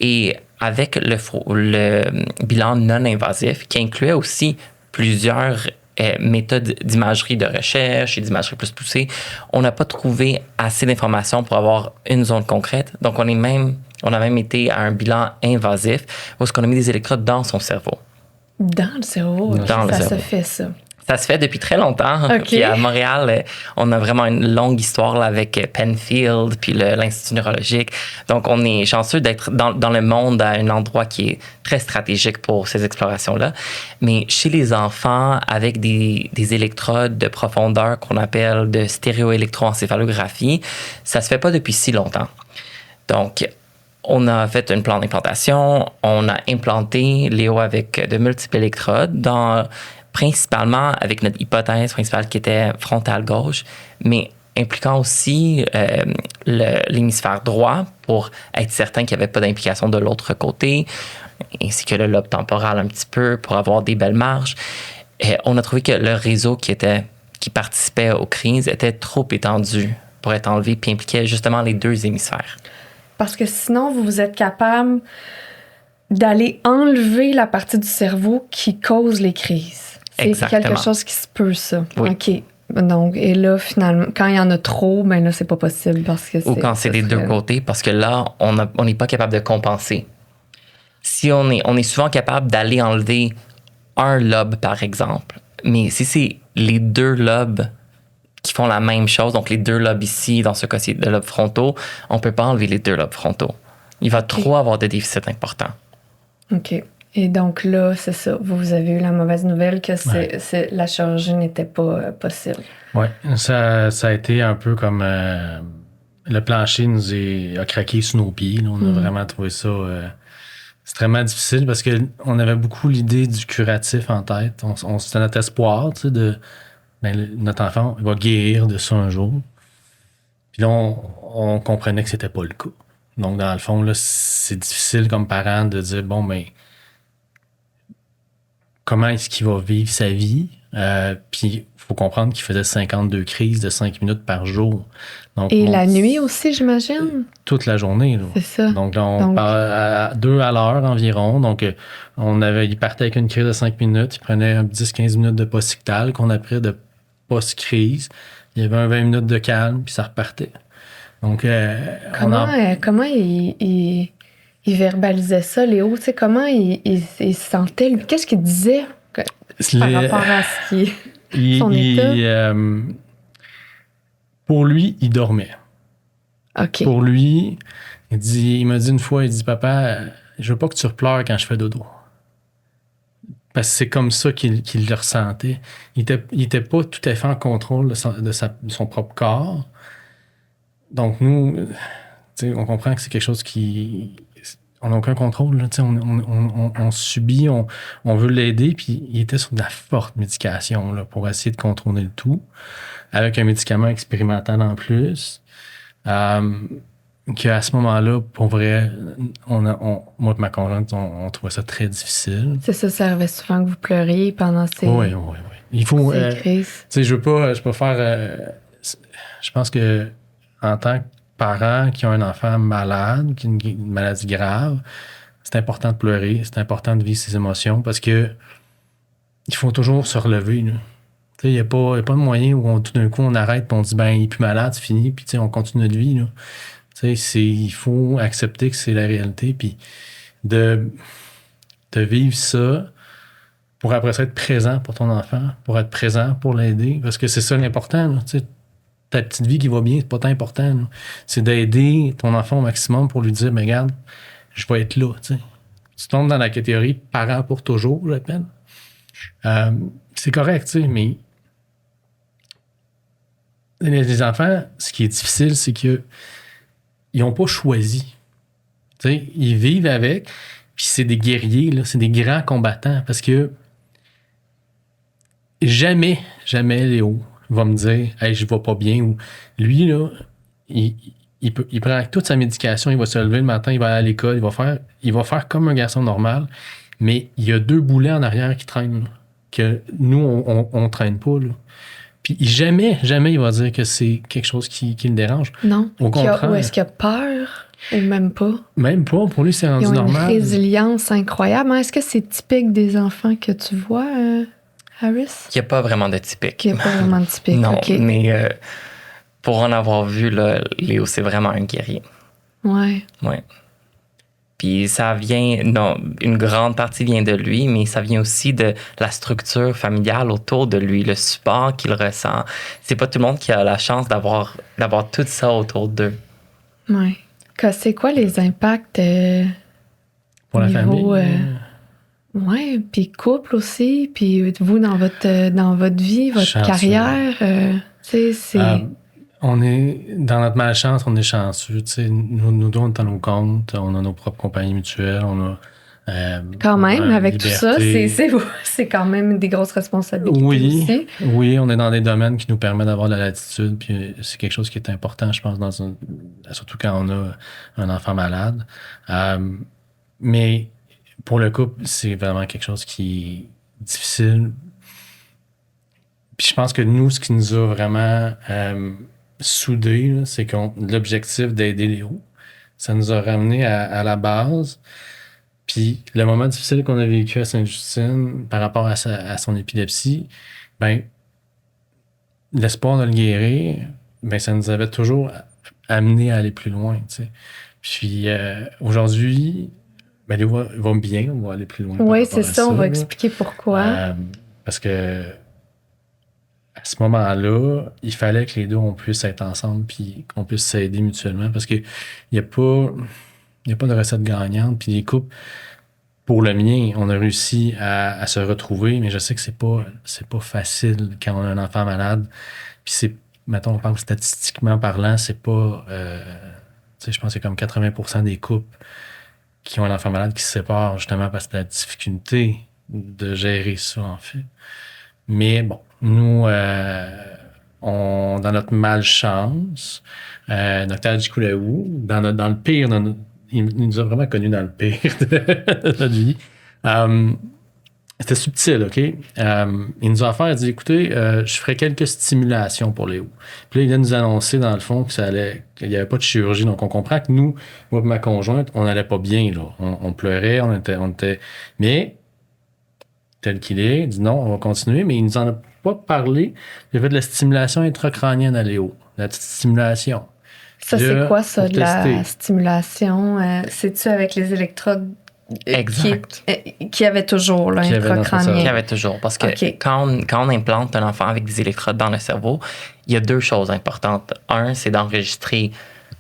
Et avec le bilan non invasif, qui incluait aussi plusieurs méthodes d'imagerie de recherche et d'imagerie plus poussée, on n'a pas trouvé assez d'informations pour avoir une zone concrète. Donc, on a même été à un bilan invasif où on a mis des électrodes dans son cerveau. Dans le cerveau? Ça se fait, ça? Ça se fait depuis très longtemps. Okay. Puis à Montréal, on a vraiment une longue histoire là, avec Penfield puis l'Institut neurologique. Donc, on est chanceux d'être dans le monde à un endroit qui est très stratégique pour ces explorations-là. Mais chez les enfants, avec des électrodes de profondeur qu'on appelle de stéréoélectroencéphalographie, ça se fait pas depuis si longtemps. Donc, on a fait une plan d'implantation. On a implanté Léo avec de multiples électrodes principalement avec notre hypothèse principale qui était frontale gauche, mais impliquant aussi l'hémisphère droit pour être certain qu'il n'y avait pas d'implication de l'autre côté, ainsi que le lobe temporal un petit peu pour avoir des belles marges. Et on a trouvé que le réseau qui participait aux crises était trop étendu pour être enlevé puis impliquait justement les deux hémisphères. Parce que sinon, vous êtes capable d'aller enlever la partie du cerveau qui cause les crises. C'est Exactement. quelque chose qui se peut, ça. Oui. OK. Donc, et là, finalement, quand il y en a trop, ben là, c'est pas possible parce que Ou quand c'est des deux côtés, parce que là, on n'est pas capable de compenser. Si on est souvent capable d'aller enlever un lobe, par exemple, mais si c'est les deux lobes qui font la même chose, donc les deux lobes ici, dans ce cas-ci, les lobes frontaux, on peut pas enlever les deux lobes frontaux. Il va trop avoir de déficits importants. OK. Et donc là, c'est ça. Vous avez eu la mauvaise nouvelle que la chirurgie n'était pas possible. Oui, ça a été un peu comme le plancher a craqué sous nos pieds. Là. On a vraiment trouvé ça extrêmement difficile parce qu'on avait beaucoup l'idée du curatif en tête. C'était notre espoir, tu sais, notre enfant il va guérir de ça un jour. Puis là, on comprenait que c'était pas le cas. Donc, dans le fond, là, c'est difficile comme parent de dire, bon, mais comment est-ce qu'il va vivre sa vie Puis, il faut comprendre qu'il faisait 52 crises de 5 minutes par jour. Donc, Et la nuit aussi, j'imagine? Toute la journée. Là. C'est ça. Donc, là, on parle à 2 à l'heure environ. Donc, il partait avec une crise de 5 minutes. Il prenait 10-15 minutes de post-ictal qu'on appelait de post-crise. Il y avait un 20 minutes de calme, puis ça repartait. Donc, comment il verbalisait ça, Léo? Tu sais, comment il se sentait? Lui? Qu'est-ce qu'il disait par rapport à ce qui son état? Pour lui, il dormait. OK. Pour lui, il m'a dit une fois, il dit, papa, je veux pas que tu repleures quand je fais dodo. Parce que c'est comme ça qu'il le ressentait. Il était pas tout à fait en contrôle de son propre corps. Donc, nous, on comprend que c'est quelque chose on n'a aucun contrôle. Là, on subit, on veut l'aider, puis il était sur de la forte médication là, pour essayer de contrôler le tout, avec un médicament expérimental en plus. Qu'à ce moment-là, pour vrai, moi et ma conjointe, on trouvait ça très difficile. C'est ça arrivait souvent que vous pleuriez pendant ces Il faut, crises. Je veux pas faire... je pense que en tant que parent qui a un enfant malade, qui a une maladie grave, c'est important de pleurer, c'est important de vivre ses émotions parce que il faut toujours se relever. Il n'y a pas de moyen où tout d'un coup on arrête et on dit il est plus malade, c'est fini, puis on continue notre vie. Là. Il faut accepter que c'est la réalité, puis de vivre ça pour après ça être présent pour ton enfant, pour être présent pour l'aider, parce que c'est ça l'important. Là, ta petite vie qui va bien, c'est pas tant important. Là. C'est d'aider ton enfant au maximum pour lui dire, mais regarde, je vais être là. T'sais. Tu tombes dans la catégorie parent pour toujours, j'appelle. C'est correct, mais les enfants, ce qui est difficile, c'est qu'ils n'ont pas choisi. T'sais, ils vivent avec, puis c'est des guerriers, là, c'est des grands combattants, parce que jamais Léo va me dire hey, je vais pas bien ou lui là il prend toute sa médication, il va se lever le matin, il va aller à l'école, il va faire comme un garçon normal, mais il y a 2 boulets en arrière qui traînent là, que nous on traîne pas là. Puis jamais il va dire que c'est quelque chose qui le dérange. Non. Au contraire. Ou est-ce qu'il a peur ou même pas? Même pas, pour lui c'est rendu normal. Ils ont une résilience incroyable. Est-ce que c'est typique des enfants que tu vois, Harris? Il n'y a pas vraiment de typique. Il n'y a pas vraiment de typique, non, okay. Mais pour en avoir vu, là, Léo, c'est vraiment un guerrier. Ouais. Puis ça vient, une grande partie vient de lui, mais ça vient aussi de la structure familiale autour de lui, le support qu'il ressent. C'est pas tout le monde qui a la chance d'avoir tout ça autour d'eux. Ouais. C'est quoi les impacts pour la famille? Oui, puis couple aussi, puis vous dans votre vie, votre carrière, on est dans notre malchance, on est chanceux. Nous deux, on est dans nos comptes, on a nos propres compagnies mutuelles, on a quand même, avec liberté. Tout ça, c'est quand même des grosses responsabilités aussi. Oui, on est dans des domaines qui nous permettent d'avoir de la latitude, puis c'est quelque chose qui est important, je pense, surtout quand on a un enfant malade. Mais pour le couple, c'est vraiment quelque chose qui est difficile. Puis je pense que nous, ce qui nous a vraiment soudés, là, c'est que l'objectif d'aider Léo, ça nous a ramené à la base. Puis le moment difficile qu'on a vécu à Sainte-Justine par rapport à son épilepsie, l'espoir de le guérir, ça nous avait toujours amené à aller plus loin. T'sais. Puis aujourd'hui, Léo va bien, on va aller plus loin. Oui, c'est ça, on va expliquer pourquoi. Parce que à ce moment-là, il fallait que les deux on puisse être ensemble puis qu'on puisse s'aider mutuellement parce qu'il n'y a pas de recette gagnante. Puis les couples, pour le mien, on a réussi à se retrouver, mais je sais que c'est pas facile quand on a un enfant malade. Puis mettons, on parle statistiquement parlant, c'est pas... je pense que c'est comme 80% des couples qui ont un enfant malade qui se séparent justement parce que la difficulté de gérer ça, en fait. Mais bon, nous, dans notre malchance, Dr. Adjikulaou, dans le pire, il nous a vraiment connus dans le pire de notre vie. C'était subtil, OK? Il nous a offert, il dit, écoutez, je ferai quelques stimulations pour Léo. Puis là, il vient nous annoncer, dans le fond, qu'il n'y avait pas de chirurgie. Donc, on comprend que nous, moi et ma conjointe, on n'allait pas bien, là. On pleurait, on était... Mais, tel qu'il est, il dit non, on va continuer, mais il nous en a pas parlé. Il a fait de la stimulation intracrânienne à Léo. La petite stimulation. Ça, Là, c'est quoi, ça, pour de la tester. stimulation? C'est-tu avec les électrodes Exact. qui avait toujours, là, Qui avait dans son Il y intracrânien? avait toujours. Parce que OK. quand on implante un enfant avec des électrodes dans le cerveau, il y a deux choses importantes. Un, c'est d'enregistrer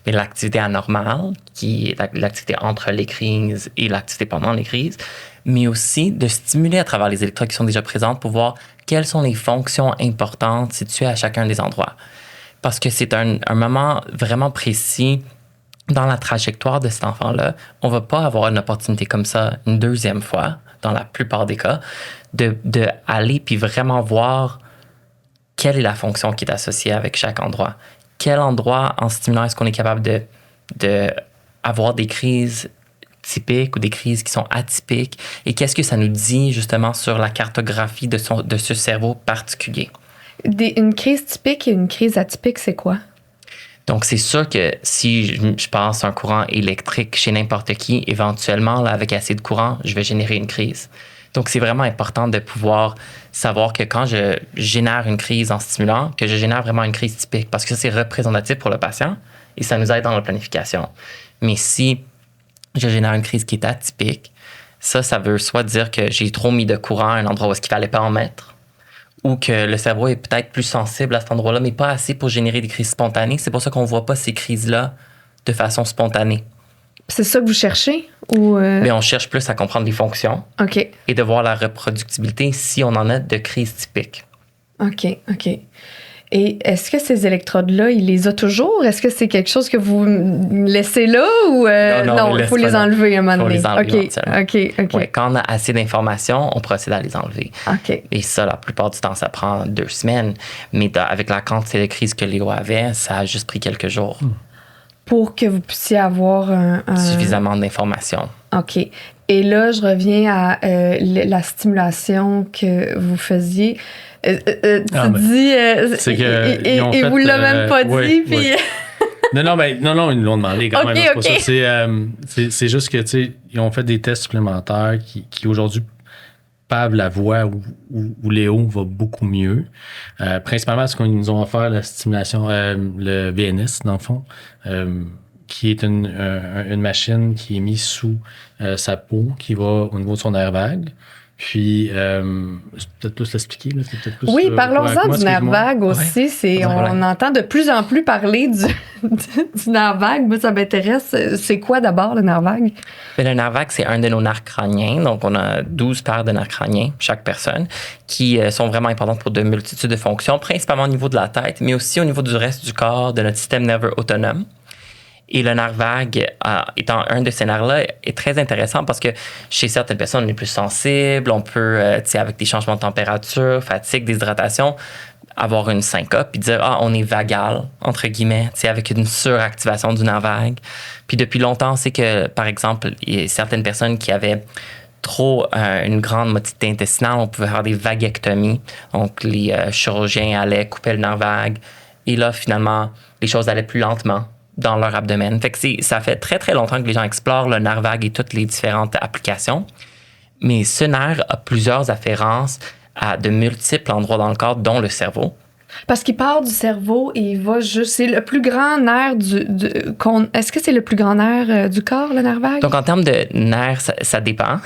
l'activité anormale, qui est l'activité entre les crises et l'activité pendant les crises, mais aussi de stimuler à travers les électrodes qui sont déjà présentes pour voir quelles sont les fonctions importantes situées à chacun des endroits. Parce que c'est un moment vraiment précis dans la trajectoire de cet enfant-là. On ne va pas avoir une opportunité comme ça une deuxième fois, dans la plupart des cas, de aller puis vraiment voir quelle est la fonction qui est associée avec chaque endroit. Quel endroit, en stimulant, est-ce qu'on est capable de avoir des crises typiques ou des crises qui sont atypiques? Et qu'est-ce que ça nous dit, justement, sur la cartographie de ce cerveau particulier? Une crise typique et une crise atypique, c'est quoi? Donc, c'est sûr que si je passe un courant électrique chez n'importe qui, éventuellement, là, avec assez de courant, je vais générer une crise. Donc, c'est vraiment important de pouvoir savoir que quand je génère une crise en stimulant, que je génère vraiment une crise typique, parce que c'est représentatif pour le patient et ça nous aide dans la planification. Mais si je génère une crise qui est atypique, ça veut soit dire que j'ai trop mis de courant à un endroit où il ne fallait pas en mettre, ou que le cerveau est peut-être plus sensible à cet endroit-là, mais pas assez pour générer des crises spontanées. C'est pour ça qu'on ne voit pas ces crises-là de façon spontanée. C'est ça que vous cherchez? Ou Mais on cherche plus à comprendre les fonctions OK. et de voir la reproductibilité si on en a de crises typiques. OK. Et est-ce que ces électrodes-là, il les a toujours? Est-ce que c'est quelque chose que vous laissez là ou Non, il faut les enlever à un moment donné? Faut les enlever éventuellement. OK. Ouais, quand on a assez d'informations, on procède à les enlever. OK. Et ça, la plupart du temps, ça prend 2 semaines. Mais avec la quantité de crises que Léo avait, ça a juste pris quelques jours. Pour que vous puissiez avoir un... Suffisamment d'informations. OK. Et là, je reviens à la stimulation que vous faisiez. Tu dis... c'est que et ils ont et fait, vous l'avez même pas oui, dit, puis... oui. Non, ils nous l'ont demandé quand OK, même. C'est pas OK. ça. C'est juste que, tu sais, ils ont fait des tests supplémentaires qui aujourd'hui pavent la voie où Léo va beaucoup mieux. Principalement parce qu'ils nous ont offert la stimulation, le VNS, dans le fond, qui est une machine qui est mise sous sa peau, qui va au niveau de son nerf vague. Puis, c'est peut-être plus l'expliquer. Là, c'est peut-être plus, Oui, parlons-en moi, du nerf excuse-moi. vague aussi. Pas de problème. On entend de plus en plus parler du nerf vague. Moi, ça m'intéresse. C'est quoi d'abord le nerf vague? Mais le nerf vague, c'est un de nos nerfs crâniens. Donc, on a 12 paires de nerfs crâniens, chaque personne, qui sont vraiment importantes pour de multitudes de fonctions, principalement au niveau de la tête, mais aussi au niveau du reste du corps, de notre système nerveux autonome. Et le nerf vague, étant un de ces nerfs-là, est très intéressant parce que chez certaines personnes, on est plus sensible, on peut, avec des changements de température, fatigue, déshydratation, avoir une syncope puis dire « Ah, on est vagal », entre guillemets, avec une suractivation du nerf vague. Puis depuis longtemps, on sait que, par exemple, il y a certaines personnes qui avaient trop une grande motilité intestinale, on pouvait faire des vaguectomies. Donc, les chirurgiens allaient couper le nerf vague. Et là, finalement, les choses allaient plus lentement dans leur abdomen. Fait que ça fait très, très longtemps que les gens explorent le nerf vague et toutes les différentes applications. Mais ce nerf a plusieurs afférences à de multiples endroits dans le corps, dont le cerveau. Parce qu'il part du cerveau et il va juste... C'est le plus grand nerf est-ce que c'est le plus grand nerf du corps, le nerf vague? Donc, en termes de nerfs, ça dépend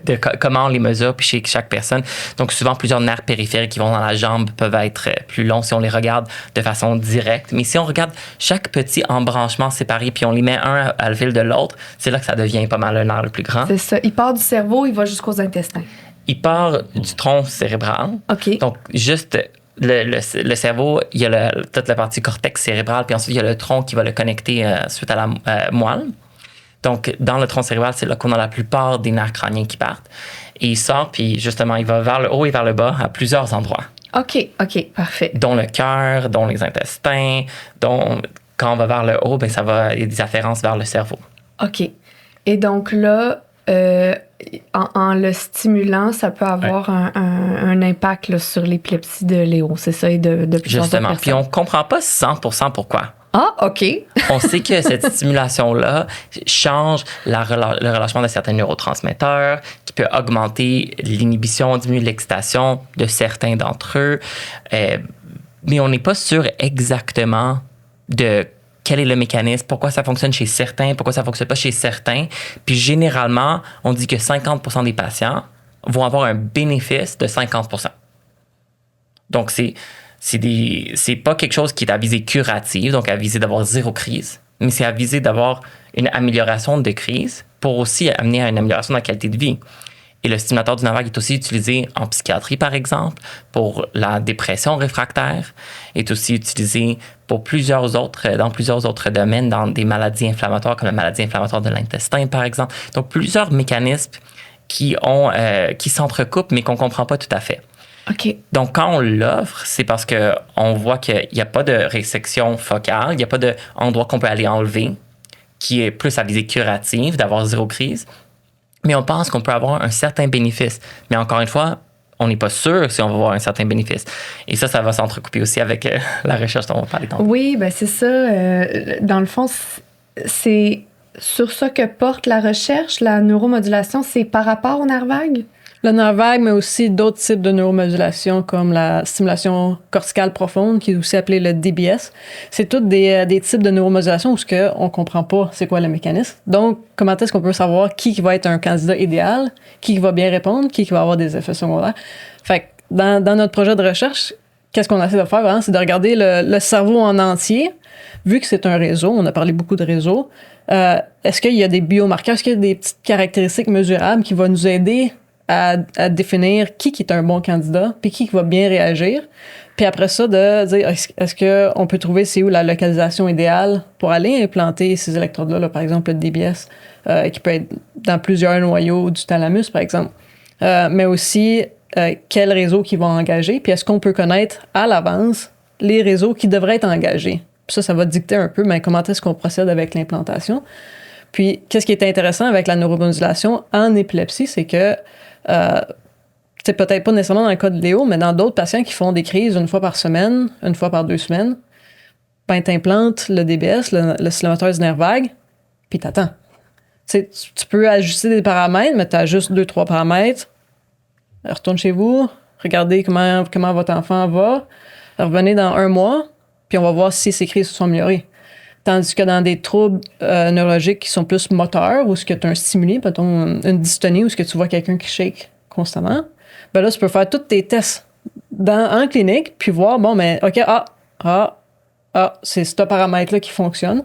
de comment on les mesure puis chez chaque personne. Donc, souvent, plusieurs nerfs périphériques qui vont dans la jambe peuvent être plus longs si on les regarde de façon directe. Mais si on regarde chaque petit embranchement séparé puis on les met un à le fil de l'autre, c'est là que ça devient pas mal le nerf le plus grand. C'est ça. Il part du cerveau, il va jusqu'aux intestins. Il part du tronc cérébral. OK. Donc, juste... Le cerveau, il y a toute la partie cortex cérébral, puis ensuite, il y a le tronc qui va le connecter suite à la moelle. Donc, dans le tronc cérébral, c'est là qu'on a la plupart des nerfs crâniens qui partent. Et il sort, puis justement, il va vers le haut et vers le bas à plusieurs endroits. OK, parfait. Dont le cœur, dont les intestins, dont quand on va vers le haut, il y a des afférences vers le cerveau. OK. Et donc là, en le stimulant, ça peut avoir un impact là, sur l'épilepsie de Léo. C'est ça, et de plusieurs autres Justement. personnes. Puis on comprend pas 100% pourquoi. Ah, OK. On sait que cette stimulation-là change le relâchement de certains neurotransmetteurs, qui peut augmenter l'inhibition, diminuer l'excitation de certains d'entre eux. Mais on n'est pas sûr exactement de quel est le mécanisme, pourquoi ça fonctionne chez certains, pourquoi ça ne fonctionne pas chez certains. Puis généralement, on dit que 50% des patients vont avoir un bénéfice de 50%. Donc, c'est pas quelque chose qui est à visée curative, donc à visée d'avoir 0 crise, mais c'est à visée d'avoir une amélioration de crise pour aussi amener à une amélioration de la qualité de vie. Et le stimulateur du nerf vague est aussi utilisé en psychiatrie, par exemple, pour la dépression réfractaire, est aussi utilisé pour dans plusieurs autres domaines, dans des maladies inflammatoires, comme la maladie inflammatoire de l'intestin, par exemple. Donc, plusieurs mécanismes qui s'entrecoupent, mais qu'on ne comprend pas tout à fait. OK. Donc, quand on l'offre, c'est parce qu'on voit qu'il n'y a pas de résection focale, il n'y a pas d'endroit qu'on peut aller enlever, qui est plus à visée curative, d'avoir 0 crise. Mais on pense qu'on peut avoir un certain bénéfice. Mais encore une fois, on n'est pas sûr si on va avoir un certain bénéfice. Et ça va s'entrecouper aussi avec la recherche dont on va parler tantôt. Oui, ben c'est ça. Dans le fond, c'est sur ça que porte la recherche, la neuromodulation, c'est par rapport au nerf vague? Le nerf vague, mais aussi d'autres types de neuromodulation comme la stimulation corticale profonde, qui est aussi appelée le DBS. C'est tous des types de neuromodulation où on ne comprend pas c'est quoi le mécanisme. Donc, comment est-ce qu'on peut savoir qui va être un candidat idéal, qui va bien répondre, qui va avoir des effets secondaires? Fait que dans notre projet de recherche, qu'est-ce qu'on essaie de faire, vraiment, c'est de regarder le cerveau en entier. Vu que c'est un réseau, on a parlé beaucoup de réseaux, est-ce qu'il y a des biomarqueurs, est-ce qu'il y a des petites caractéristiques mesurables qui vont nous aider à définir qui est un bon candidat, puis qui va bien réagir. Puis après ça, de dire, est-ce qu'on peut trouver c'est où la localisation idéale pour aller implanter ces électrodes-là, là, par exemple le DBS, qui peut être dans plusieurs noyaux du thalamus, par exemple. Mais aussi, quel réseau qui va engager, puis est-ce qu'on peut connaître à l'avance les réseaux qui devraient être engagés. Puis ça va dicter un peu comment est-ce qu'on procède avec l'implantation. Puis, qu'est-ce qui est intéressant avec la neuromodulation en épilepsie, c'est que c'est peut-être pas nécessairement dans le cas de Léo, mais dans d'autres patients qui font des crises 1 fois par semaine, 1 fois par 2 semaines, ben t'implantes le DBS, le stimulateur du nerf vague, puis t'attends. Tu peux ajuster des paramètres, mais t'as juste 2-3 paramètres. Retourne chez vous, regardez comment votre enfant va, revenez dans 1 mois, puis on va voir si ses crises se sont améliorées. Tandis que dans des troubles neurologiques qui sont plus moteurs, où ce que tu as un stimuli, mettons une dystonie, où ce que tu vois quelqu'un qui shake constamment, ben là, tu peux faire tous tes tests en clinique, puis voir, bon, mais OK, c'est ce paramètre-là qui fonctionne.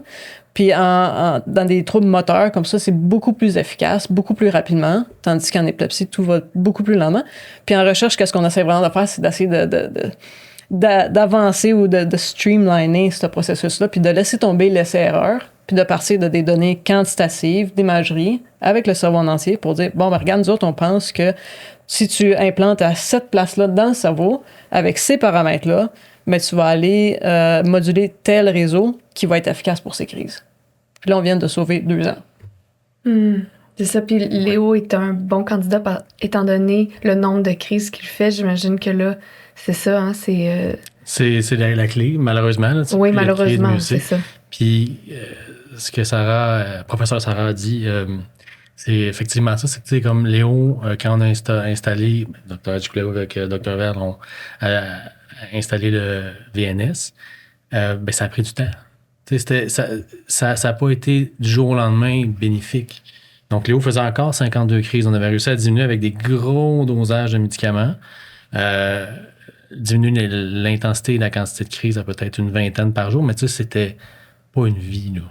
Puis dans des troubles moteurs comme ça, c'est beaucoup plus efficace, beaucoup plus rapidement, tandis qu'en épilepsie, tout va beaucoup plus lentement. Puis en recherche, qu'est-ce qu'on essaie vraiment de faire, c'est d'essayer d'avancer ou de streamliner ce processus-là, puis de laisser tomber l'essai-erreur, puis de partir de des données quantitatives, d'imagerie, avec le cerveau en entier, pour dire, bon, ben regarde, nous autres, on pense que si tu implantes à cette place-là dans le cerveau, avec ces paramètres-là, ben, tu vas aller moduler tel réseau qui va être efficace pour ces crises. Puis là, on vient de sauver 2 ans. C'est ça, puis Léo est un bon candidat étant donné le nombre de crises qu'il fait. J'imagine que là, c'est ça, hein, c'est la clé, malheureusement. Là, oui, malheureusement, c'est ça. Puis, ce que professeur Sarah a dit, c'est effectivement ça. C'est que, comme Léo, quand on a installé, Dr. Duclos avec Dr. Verne, on a installé le VNS, ben, ça a pris du temps. Ça n'a pas été du jour au lendemain bénéfique. Donc, Léo faisait encore 52 crises. On avait réussi à diminuer avec des gros dosages de médicaments. Diminuer l'intensité et la quantité de crises à peut-être une 20aine par jour, mais tu sais, c'était pas une vie, là.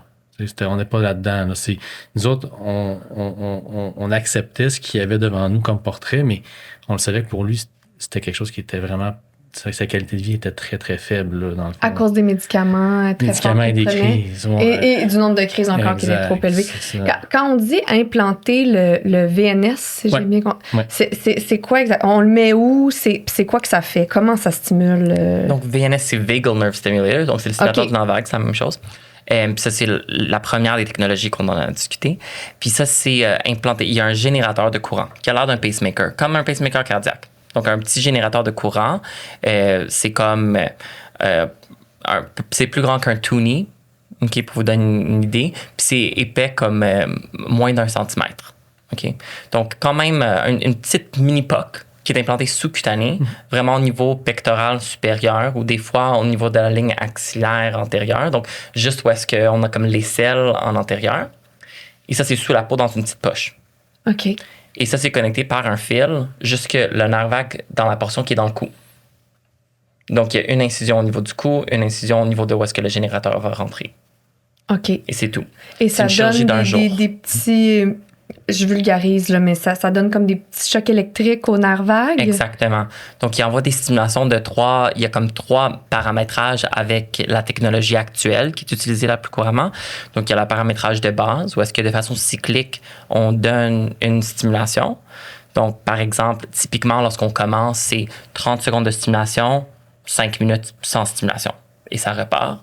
On n'est pas là-dedans. Là. Nous autres, on acceptait ce qu'il y avait devant nous comme portrait, mais on le savait que pour lui, c'était quelque chose qui était vraiment... Sa qualité de vie était très, très faible, là, dans le fond. À cause des médicaments très forts et des crises. Ouais. Et du nombre de crises encore qui est trop élevé. Quand on dit implanter le VNS, si j'ai bien compris, c'est quoi exactement? On le met où? C'est quoi que ça fait? Comment ça stimule? Donc, VNS, c'est Vagal Nerve Stimulator. Donc, c'est le stimulateur du nerf vague, c'est la même chose. Puis ça, c'est la première des technologies qu'on en a discuté. Puis ça, c'est implanté. Il y a un générateur de courant qui a l'air d'un pacemaker, comme un pacemaker cardiaque. Donc, un petit générateur de courant, c'est comme... c'est plus grand qu'un Toonie, OK, pour vous donner une idée. Puis c'est épais comme moins d'1 centimètre. OK? Donc, quand même, une petite mini-POC qui est implantée sous-cutanée, vraiment au niveau pectoral supérieur ou des fois au niveau de la ligne axillaire antérieure. Donc, juste où est-ce qu'on a comme l'aisselle en antérieur. Et ça, c'est sous la peau dans une petite poche. OK. Et ça, c'est connecté par un fil jusque le nerf vague dans la portion qui est dans le cou. Donc, il y a une incision au niveau du cou, une incision au niveau de où est-ce que le générateur va rentrer. OK. Et c'est tout. Et C'est ça une chirurgie d'un donne jour. des petits... Je vulgarise, là, mais ça donne comme des petits chocs électriques au nerf vague. Exactement. Donc, il envoie des stimulations de 3... Il y a comme 3 paramétrages avec la technologie actuelle qui est utilisée la plus couramment. Donc, il y a le paramétrage de base où est-ce que de façon cyclique, on donne une stimulation. Donc, par exemple, typiquement, lorsqu'on commence, c'est 30 secondes de stimulation, 5 minutes sans stimulation. Et ça repart.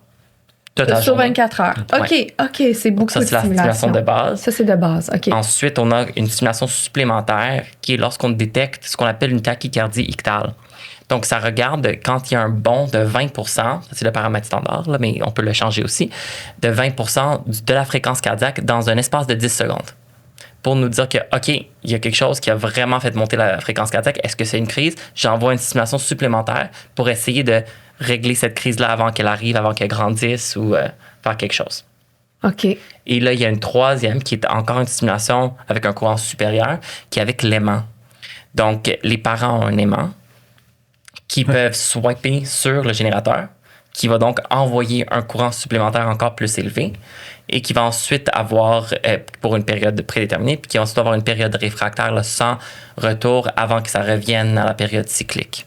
Toute la Sur journée. 24 heures. OK, Ouais. OK, c'est beaucoup Ça, de c'est la stimulation. stimulation de base. Ça, c'est de base, OK. Ensuite, on a une stimulation supplémentaire qui est lorsqu'on détecte ce qu'on appelle une tachycardie ictale. Donc, ça regarde quand il y a un bond de 20 ça, c'est le paramètre standard, là, mais on peut le changer aussi, de 20 de la fréquence cardiaque dans un espace de 10 secondes. Pour nous dire que, OK, il y a quelque chose qui a vraiment fait monter la fréquence cardiaque. Est-ce que c'est une crise? J'envoie une stimulation supplémentaire pour essayer de régler cette crise-là avant qu'elle arrive, avant qu'elle grandisse ou faire quelque chose. OK. Et là, il y a une troisième qui est encore une stimulation avec un courant supérieur, qui est avec l'aimant. Donc, les parents ont un aimant qui peuvent swiper sur le générateur, qui va donc envoyer un courant supplémentaire encore plus élevé et qui va ensuite avoir, pour une période prédéterminée, puis qui va ensuite avoir une période réfractaire là, sans retour avant que ça revienne à la période cyclique.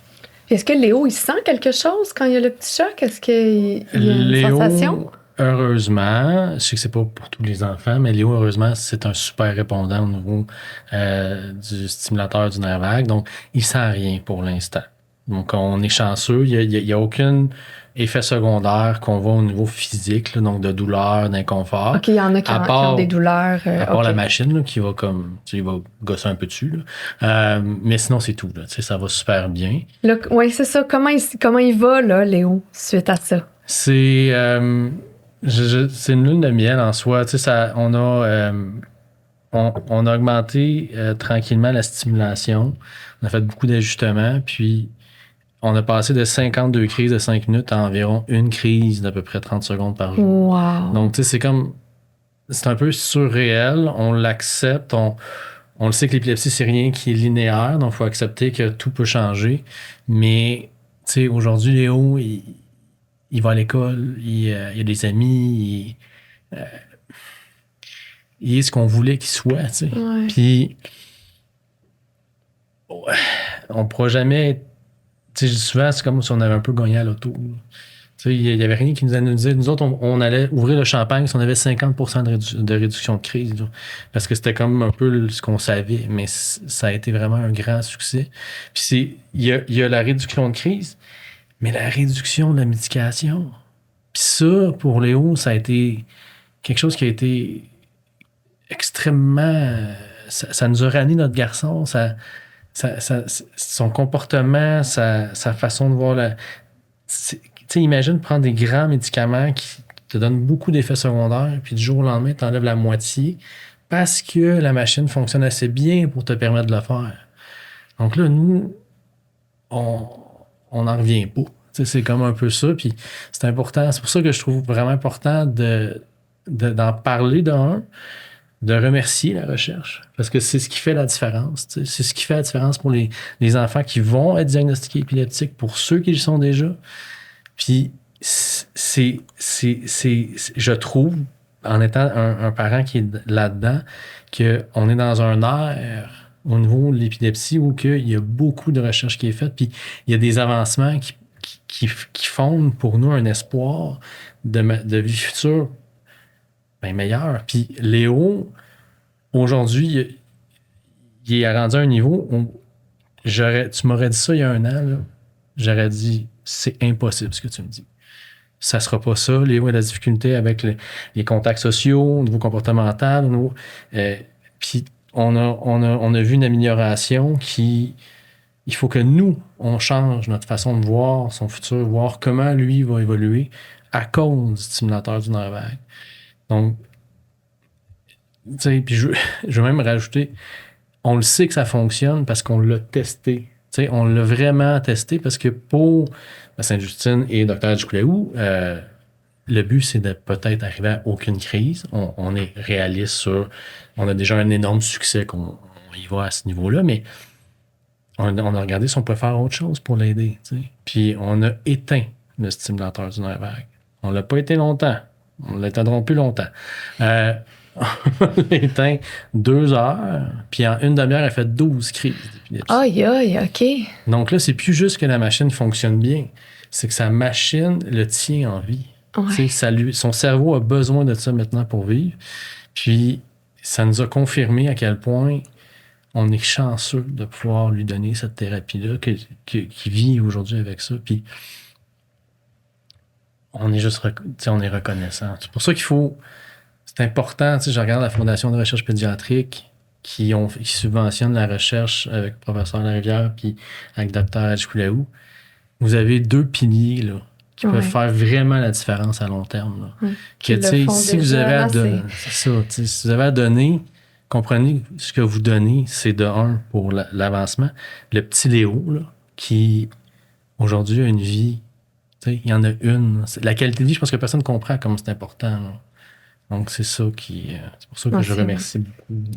Est-ce que Léo, il sent quelque chose quand il y a le petit choc? Est-ce qu'il y a une Léo, sensation? heureusement, je sais que c'est pas pour tous les enfants, mais Léo, heureusement, c'est un super répondant au niveau du stimulateur du nerf vague. Donc, il sent rien pour l'instant. Donc, on est chanceux. Il y a aucun effet secondaire qu'on voit au niveau physique, là, donc de douleur, d'inconfort. OK, il y en a qui ont des douleurs. À part OK. la machine là, qui va comme, tu sais, il va gosser un peu dessus. Là. Mais sinon, c'est tout. Là. Tu sais, ça va super bien. Oui, c'est ça. Comment il va, là, Léo, suite à ça? C'est c'est une lune de miel en soi. Tu sais, on a augmenté tranquillement la stimulation. On a fait beaucoup d'ajustements. Puis, on a passé de 52 crises de 5 minutes à environ une crise d'à peu près 30 secondes par jour. Wow. Donc, tu sais, c'est un peu surréel. On l'accepte. On le sait que l'épilepsie, c'est rien qui est linéaire. Donc, il faut accepter que tout peut changer. Mais, tu sais, aujourd'hui, Léo, il va à l'école, il a des amis, il est ce qu'on voulait qu'il soit, tu sais. Ouais. Puis, on ne pourra jamais... Tu sais, je dis souvent, c'est comme si on avait un peu gagné à l'auto. Tu sais, il n'y avait rien qui nous disait. Nous autres, on allait ouvrir le champagne si on avait 50% de réduction de crise. Là. Parce que c'était comme un peu ce qu'on savait. Mais ça a été vraiment un grand succès. Puis il y a la réduction de crise, mais la réduction de la médication. Puis ça, pour Léo, ça a été quelque chose qui a été extrêmement... Ça nous a ramené notre garçon. Son comportement, sa façon de voir la... Tu sais, imagine prendre des grands médicaments qui te donnent beaucoup d'effets secondaires, puis du jour au lendemain, tu enlèves la moitié parce que la machine fonctionne assez bien pour te permettre de le faire. Donc là, nous, on n'en revient pas. Tu sais, c'est comme un peu ça, puis c'est important. C'est pour ça que je trouve vraiment important d'en parler d'un, de remercier la recherche, parce que c'est ce qui fait la différence. Tu sais. C'est ce qui fait la différence pour les enfants qui vont être diagnostiqués épileptiques, pour ceux qui le sont déjà. Puis, je trouve, en étant un parent qui est là-dedans, qu'on est dans un air au niveau de l'épilepsie où il y a beaucoup de recherche qui est faite, puis il y a des avancements qui fondent pour nous un espoir de vie future bien meilleure. Puis Léo, aujourd'hui, il est rendu à un niveau où tu m'aurais dit ça il y a un an, là, j'aurais dit c'est impossible ce que tu me dis. ça sera pas ça. Léo a de la difficulté avec les contacts sociaux, au niveau comportemental. Puis on a vu une amélioration il faut que nous, on change notre façon de voir son futur, voir comment lui va évoluer à cause du stimulateur du nerf vague. Donc, tu sais, puis je veux même rajouter, on le sait que ça fonctionne parce qu'on l'a testé. Tu sais, on l'a vraiment testé parce que pour Sainte-Justine et Dr. Duclaou, le but, c'est de peut-être arriver à aucune crise. On est réaliste sur... On a déjà un énorme succès qu'on y va à ce niveau-là, mais on a regardé si on pouvait faire autre chose pour l'aider. Tu sais. Puis on a éteint le stimulateur du nerf vague. On ne l'a pas éteint longtemps. On ne l'éteindra plus longtemps. On l'a éteint 2 heures, puis en une demi-heure, elle fait 12 crises d'épilepsie. Aïe, OK. Donc là, c'est plus juste que la machine fonctionne bien. C'est que sa machine le tient en vie. Ouais. Son cerveau a besoin de ça maintenant pour vivre. Puis, ça nous a confirmé à quel point on est chanceux de pouvoir lui donner cette thérapie-là, qui vit aujourd'hui avec ça. Puis, on est juste on est reconnaissant. C'est pour ça qu'il faut... C'est important. Je regarde la Fondation de recherche pédiatrique qui subventionne la recherche avec le professeur Larivière puis avec le Dr. Hadjikoulaou. Vous avez 2 piliers là, qui peuvent faire vraiment la différence à long terme. Là. Que, si vous avez à donner, c'est ça, si vous avez à donner, comprenez ce que vous donnez, c'est de 1 pour l'avancement. Le petit Léo, là, qui aujourd'hui a une vie, il y en a une. La qualité de vie, je pense que personne ne comprend comme c'est important. Là. Donc, c'est ça c'est pour ça que je remercie beaucoup.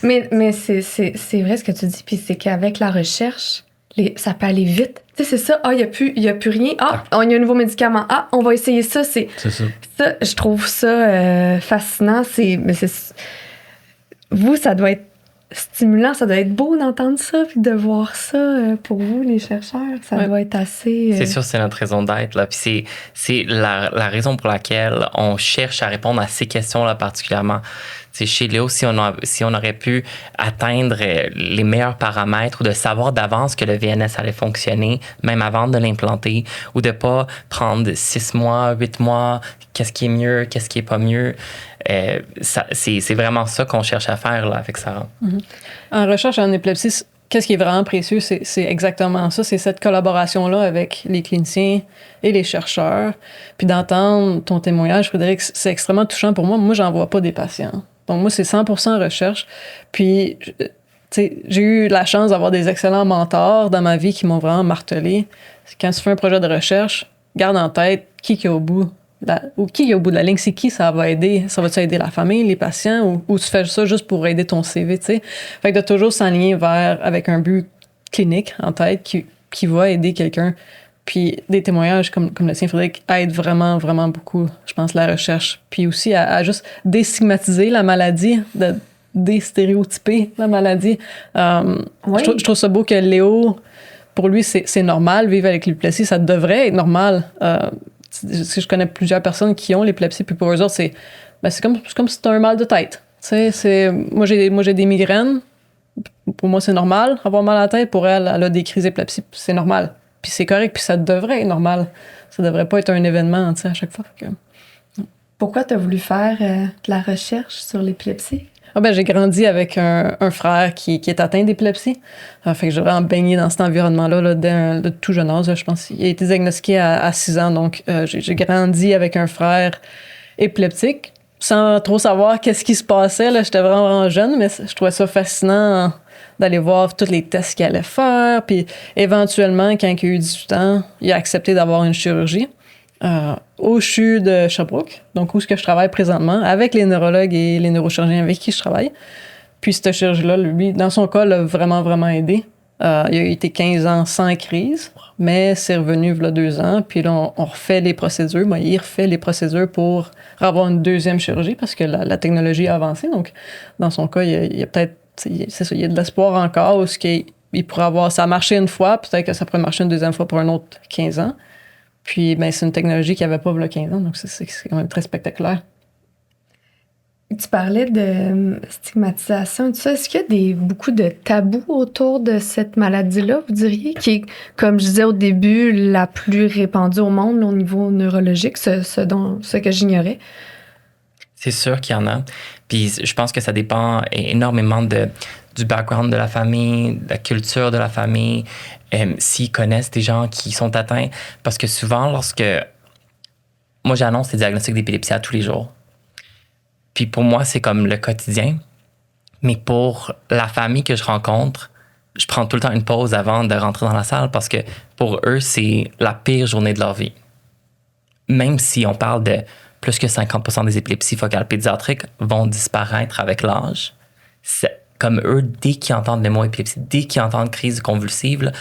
Mais c'est vrai ce que tu dis, puis c'est qu'avec la recherche, ça peut aller vite. Tu sais, c'est ça. Ah, il n'y a plus rien. Ah, il y a un nouveau médicament. Ah, on va essayer ça. C'est ça. Ça, je trouve ça fascinant. Vous, ça doit être stimulant, ça doit être beau d'entendre ça, puis de voir ça pour vous, les chercheurs. Ça doit être assez... C'est sûr, c'est notre raison d'être. Là. Puis c'est la raison pour laquelle on cherche à répondre à ces questions-là particulièrement. T'sais, chez Léo, si on aurait pu atteindre les meilleurs paramètres ou de savoir d'avance que le VNS allait fonctionner, même avant de l'implanter, ou de pas prendre 6 mois, 8 mois, qu'est-ce qui est mieux, qu'est-ce qui est pas mieux, c'est vraiment ça qu'on cherche à faire là, avec Sarah. Mm-hmm. En recherche en épilepsie, qu'est-ce qui est vraiment précieux, c'est exactement ça, c'est cette collaboration-là avec les cliniciens et les chercheurs. Puis d'entendre ton témoignage, Frédéric, c'est extrêmement touchant pour moi. Moi, j'en vois pas des patients. Donc, moi, c'est 100% recherche. Puis, tu sais, j'ai eu la chance d'avoir des excellents mentors dans ma vie qui m'ont vraiment martelé. Quand tu fais un projet de recherche, garde en tête qui est au bout de la ligne, c'est qui ça va aider. Ça va-tu aider la famille, les patients, ou tu fais ça juste pour aider ton CV, tu sais. Fait que de toujours s'aligner avec un but clinique en tête qui va aider quelqu'un. Puis des témoignages comme le tien, Frédéric, aident vraiment, vraiment beaucoup, je pense, la recherche. Puis aussi à juste déstigmatiser la maladie, de déstéréotyper la maladie. Je trouve ça beau que Léo, pour lui, c'est normal, vivre avec l'épilepsie, ça devrait être normal. Je connais plusieurs personnes qui ont l'épilepsie, puis pour eux autres, c'est comme si c'était un mal de tête. Moi, j'ai des migraines. Pour moi, c'est normal, avoir mal à la tête. Pour elle, elle a des crises d'épilepsie, c'est normal. Puis c'est correct, puis ça devrait être normal. Ça devrait pas être un événement, à chaque fois. Pourquoi tu as voulu faire de la recherche sur l'épilepsie? J'ai grandi avec un frère qui est atteint d'épilepsie. Fait que j'ai vraiment baigné dans cet environnement-là là, de tout jeune âge. Je pense qu'il a été diagnostiqué à 6 ans. Donc, j'ai grandi avec un frère épileptique sans trop savoir qu'est-ce qui se passait. Là. J'étais vraiment jeune, mais je trouvais ça fascinant d'aller voir tous les tests qu'il allait faire. Puis éventuellement, quand il a eu 18 ans, il a accepté d'avoir une chirurgie au CHU de Sherbrooke, donc où est-ce que je travaille présentement, avec les neurologues et les neurochirurgiens avec qui je travaille. Puis cette chirurgie-là, lui, dans son cas, l'a vraiment, vraiment aidé. Il a été 15 ans sans crise, mais c'est revenu il y a 2 ans. Puis là, on refait les procédures. Il refait les procédures pour avoir une deuxième chirurgie parce que la technologie a avancé. Donc, dans son cas, il y a peut-être, c'est ça, il y a de l'espoir encore où il pourrait avoir, ça a marché une fois, peut-être que ça pourrait marcher une deuxième fois pour un autre 15 ans. Puis, c'est une technologie qu'il n'y avait pas il y a 15 ans, donc c'est quand même très spectaculaire. Tu parlais de stigmatisation et tout ça. Est-ce qu'il y a beaucoup de tabous autour de cette maladie-là, vous diriez, qui est, comme je disais au début, la plus répandue au monde là, au niveau neurologique, ce que j'ignorais? C'est sûr qu'il y en a. Puis je pense que ça dépend énormément du background de la famille, de la culture de la famille, s'ils connaissent des gens qui sont atteints. Parce que souvent, lorsque moi j'annonce les diagnostics d'épilepsie à tous les jours, puis pour moi, c'est comme le quotidien. Mais pour la famille que je rencontre, je prends tout le temps une pause avant de rentrer dans la salle parce que pour eux, c'est la pire journée de leur vie. Même si on parle de plus que 50% des épilepsies focales pédiatriques vont disparaître avec l'âge, comme eux, dès qu'ils entendent le mot épilepsie, dès qu'ils entendent crise convulsive, là,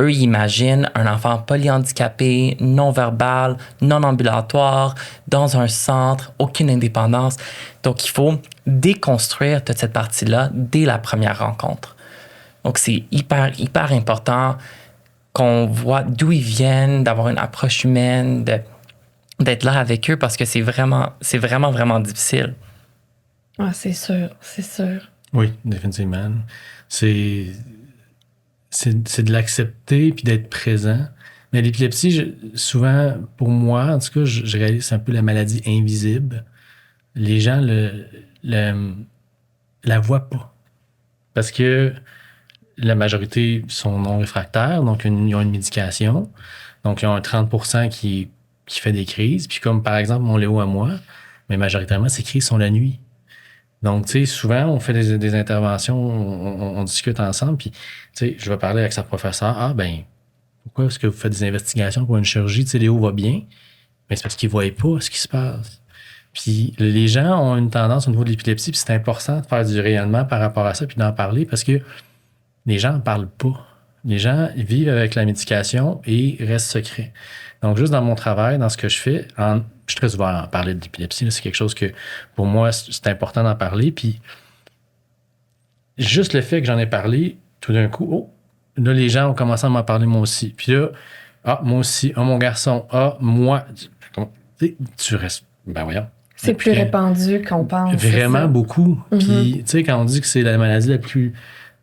eux, ils imaginent un enfant polyhandicapé, non-verbal, non-ambulatoire, dans un centre, aucune indépendance. Donc, il faut déconstruire toute cette partie-là dès la première rencontre. Donc, c'est hyper, hyper important qu'on voit d'où ils viennent, d'avoir une approche humaine, d'être là avec eux parce que c'est vraiment, vraiment difficile. Ah, c'est sûr, c'est sûr. Oui, définitivement. C'est de l'accepter puis d'être présent. Mais l'épilepsie, souvent, pour moi, en tout cas, je réalise c'est un peu la maladie invisible. Les gens la voient pas. Parce que la majorité sont non réfractaires, donc ils ont une médication. Donc, ils ont un 30% qui fait des crises. Puis comme, par exemple, mon Léo à moi, mais majoritairement, ces crises sont la nuit. Donc, tu sais, souvent, on fait des interventions, on discute ensemble, puis, tu sais, je vais parler avec sa professeure. Ah, ben, pourquoi est-ce que vous faites des investigations pour une chirurgie? Tu sais, Léo va bien, mais c'est parce qu'ils ne voient pas ce qui se passe. Puis, les gens ont une tendance au niveau de l'épilepsie, puis c'est important de faire du rayonnement par rapport à ça, puis d'en parler, parce que les gens n'en parlent pas. Les gens vivent avec la médication et restent secrets. Donc, juste dans mon travail, dans ce que je fais, je suis très ouvert à en parler de l'épilepsie. Là, c'est quelque chose que, pour moi, c'est important d'en parler. Puis, juste le fait que j'en ai parlé, tout d'un coup, là, les gens ont commencé à m'en parler moi aussi. Puis là, moi aussi, mon garçon, moi. Tu restes. Ben voyons. C'est plus répandu qu'on pense. Vraiment beaucoup. Puis, tu sais, quand on dit que c'est la maladie la plus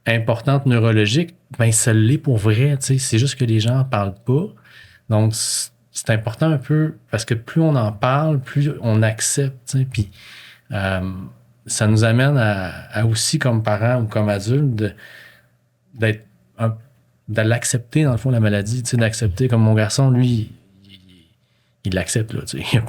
importante neurologique, ben ça l'est pour vrai. Tu sais, c'est juste que les gens n'en parlent pas. Donc, c'est important un peu parce que plus on en parle, plus on accepte. Tu sais, puis, ça nous amène à aussi, comme parents ou comme adultes, de l'accepter, dans le fond, la maladie. Tu sais, d'accepter, comme mon garçon, lui, il l'accepte. Là, tu sais.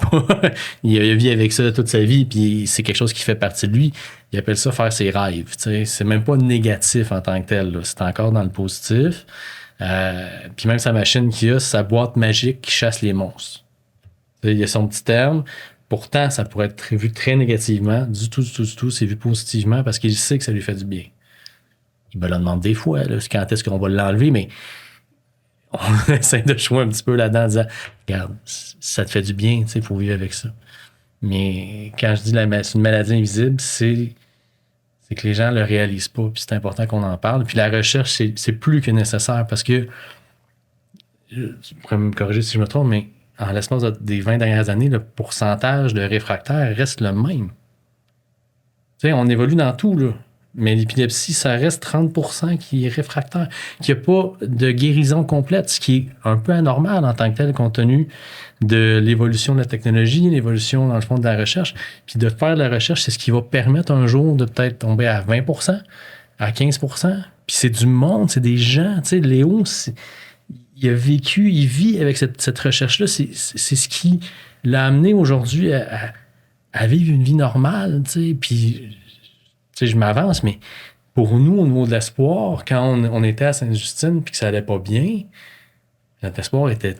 Il a vécu avec ça toute sa vie, puis c'est quelque chose qui fait partie de lui. Il appelle ça faire ses rêves. Tu sais. C'est même pas négatif en tant que tel. Là. C'est encore dans le positif. Puis même sa machine qu'il a, sa boîte magique qui chasse les monstres. Tu sais, il y a son petit terme. Pourtant, ça pourrait être vu très négativement. Du tout. C'est vu positivement parce qu'il sait que ça lui fait du bien. Il me le demande des fois, là, quand est-ce qu'on va l'enlever, mais on essaie de jouer un petit peu là-dedans en disant regarde, ça te fait du bien, il faut vivre avec ça. Mais quand je dis c'est une maladie invisible, c'est que les gens ne le réalisent pas, puis c'est important qu'on en parle. Puis la recherche, c'est plus que nécessaire parce que, tu pourrais me corriger si je me trompe, mais en l'espace des 20 dernières années, le pourcentage de réfractaires reste le même. Tu sais, on évolue dans tout, là. Mais l'épilepsie, ça reste 30% qui est réfractaire, qui n'a pas de guérison complète, ce qui est un peu anormal en tant que tel, compte tenu de l'évolution de la technologie, l'évolution, dans le fond, de la recherche. Puis de faire de la recherche, c'est ce qui va permettre un jour de peut-être tomber à 20%, à 15%. Puis c'est du monde, c'est des gens. Tu sais, Léo, il a vécu, il vit avec cette recherche-là. C'est ce qui l'a amené aujourd'hui à vivre une vie normale, tu sais. Puis... Tu sais, je m'avance, mais pour nous, au niveau de l'espoir, quand on était à Sainte-Justine puis que ça allait pas bien, notre espoir était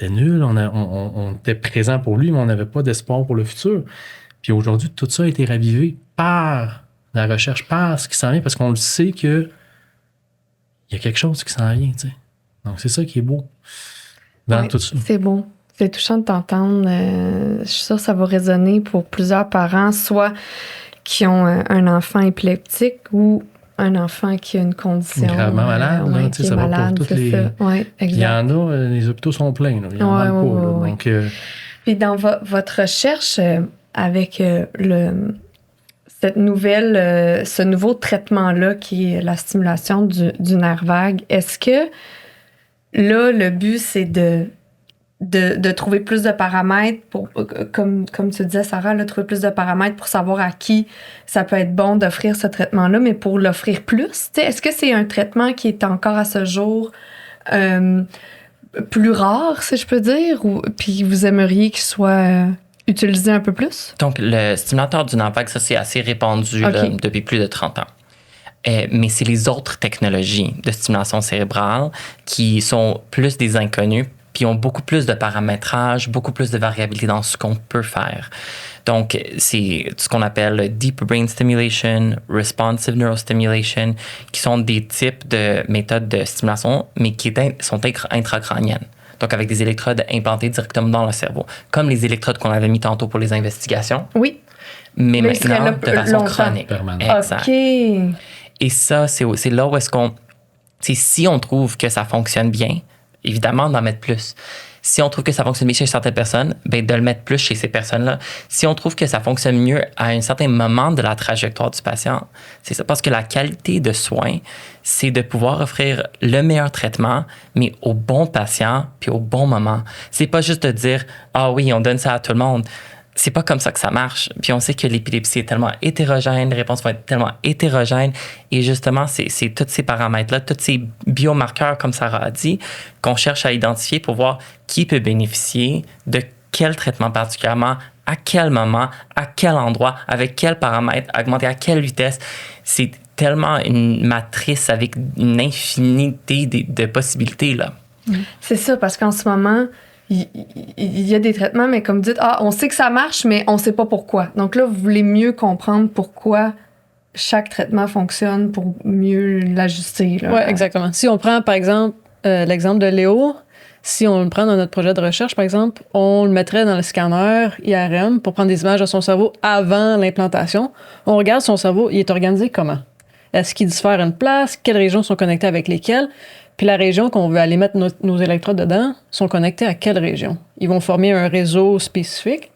nul. On était présent pour lui, mais on n'avait pas d'espoir pour le futur. Puis aujourd'hui, tout ça a été ravivé par la recherche, par ce qui s'en vient, parce qu'on le sait qu'il y a quelque chose qui s'en vient. Tu sais. Donc, c'est ça qui est beau dans tout ça. C'est beau. C'est touchant de t'entendre. Je suis sûre que ça va résonner pour plusieurs parents, soit qui ont un enfant épileptique ou un enfant qui a une condition gravement malade, là, qui ça malade, va pour toutes les... Ouais, il y en a, les hôpitaux sont pleins, là. Il y en a pas. Là, donc, Puis dans votre recherche avec cette nouvelle, ce nouveau traitement-là qui est la stimulation du nerf vague, est-ce que là, le but, c'est de trouver plus de paramètres pour, comme tu disais, Sarah, là, trouver plus de paramètres pour savoir à qui ça peut être bon d'offrir ce traitement-là, mais pour l'offrir plus, est-ce que c'est un traitement qui est encore à ce jour plus rare, si je peux dire, ou puis vous aimeriez qu'il soit utilisé un peu plus? Donc, le stimulateur du nerf vague, ça, c'est assez répandu là, depuis plus de 30 ans. Mais c'est les autres technologies de stimulation cérébrale qui sont plus des inconnus, puis ont beaucoup plus de paramétrage, beaucoup plus de variabilité dans ce qu'on peut faire. Donc, c'est ce qu'on appelle Deep Brain Stimulation, Responsive Neurostimulation, qui sont des types de méthodes de stimulation, mais qui sont intracrâniennes. Donc, avec des électrodes implantées directement dans le cerveau, comme les électrodes qu'on avait mis tantôt pour les investigations. Oui. Mais maintenant, de façon chronique. Permanente. OK. Et ça, c'est là où est-ce qu'on... Si on trouve que ça fonctionne bien, évidemment, d'en mettre plus. Si on trouve que ça fonctionne bien chez certaines personnes, ben de le mettre plus chez ces personnes-là. Si on trouve que ça fonctionne mieux à un certain moment de la trajectoire du patient, c'est ça. Parce que la qualité de soins, c'est de pouvoir offrir le meilleur traitement, mais au bon patient puis au bon moment. C'est pas juste de dire « Ah oui, on donne ça à tout le monde ». C'est pas comme ça que ça marche. Puis on sait que l'épilepsie est tellement hétérogène, les réponses vont être tellement hétérogènes. Et justement, c'est tous ces paramètres-là, tous ces biomarqueurs, comme Sarah a dit, qu'on cherche à identifier pour voir qui peut bénéficier de quel traitement particulièrement, à quel moment, à quel endroit, avec quels paramètres, augmenter à quelle vitesse. C'est tellement une matrice avec une infinité de possibilités, là. C'est ça, parce qu'en ce moment... Il y a des traitements, mais comme vous dites, on sait que ça marche, mais on sait pas pourquoi. Donc là, vous voulez mieux comprendre pourquoi chaque traitement fonctionne pour mieux l'ajuster. Oui, exactement. Si on prend, par exemple, l'exemple de Léo, si on le prend dans notre projet de recherche, par exemple, on le mettrait dans le scanner IRM pour prendre des images de son cerveau avant l'implantation. On regarde son cerveau, il est organisé comment? Est-ce qu'il diffère une place? Quelles régions sont connectées avec lesquelles? Puis la région qu'on veut aller mettre nos électrodes dedans sont connectés à quelle région? Ils vont former un réseau spécifique.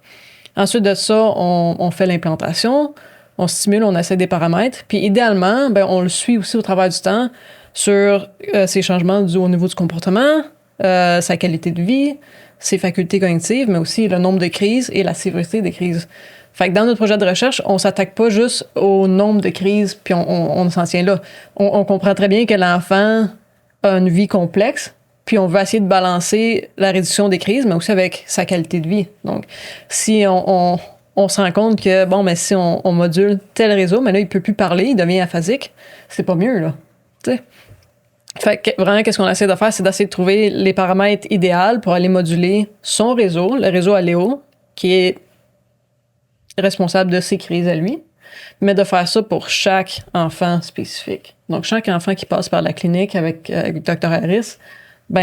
Ensuite de ça, on fait l'implantation, on stimule, on essaie des paramètres. Puis idéalement, on le suit aussi au travers du temps sur ces changements dus au niveau du comportement, sa qualité de vie, ses facultés cognitives, mais aussi le nombre de crises et la sévérité des crises. Fait que dans notre projet de recherche, on s'attaque pas juste au nombre de crises, puis on s'en tient là. On comprend très bien que l'enfant a une vie complexe, puis on veut essayer de balancer la réduction des crises, mais aussi avec sa qualité de vie. Donc, si on se rend compte que, si on module tel réseau, mais là, il peut plus parler, il devient aphasique, c'est pas mieux, là. T'sais. Fait que vraiment, qu'est-ce qu'on essaie de faire, c'est d'essayer de trouver les paramètres idéaux pour aller moduler son réseau, le réseau à Léo, qui est responsable de ses crises à lui, mais de faire ça pour chaque enfant spécifique. Donc, chaque enfant qui passe par la clinique avec Dr. Harris,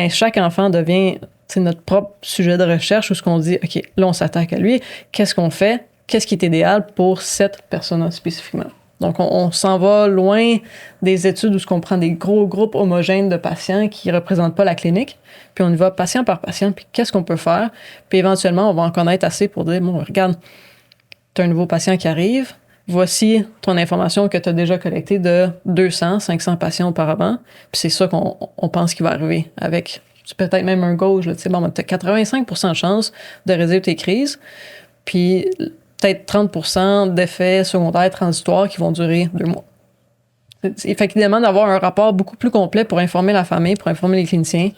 chaque enfant devient notre propre sujet de recherche où ce qu'on dit, OK, là, on s'attaque à lui. Qu'est-ce qu'on fait? Qu'est-ce qui est idéal pour cette personne-là spécifiquement? Donc, on s'en va loin des études où on prend des gros groupes homogènes de patients qui ne représentent pas la clinique, puis on y va patient par patient, puis qu'est-ce qu'on peut faire? Puis éventuellement, on va en connaître assez pour dire, regarde, tu as un nouveau patient qui arrive, voici ton information que tu as déjà collectée de 200, 500 patients auparavant. Puis c'est ça qu'on pense qu'il va arriver avec peut-être même un gauge. Tu as 85% de chance de réduire tes crises, puis peut-être 30% d'effets secondaires transitoires qui vont durer 2 mois. Fait qu'évidemment, d'avoir un rapport beaucoup plus complet pour informer la famille, pour informer les cliniciens,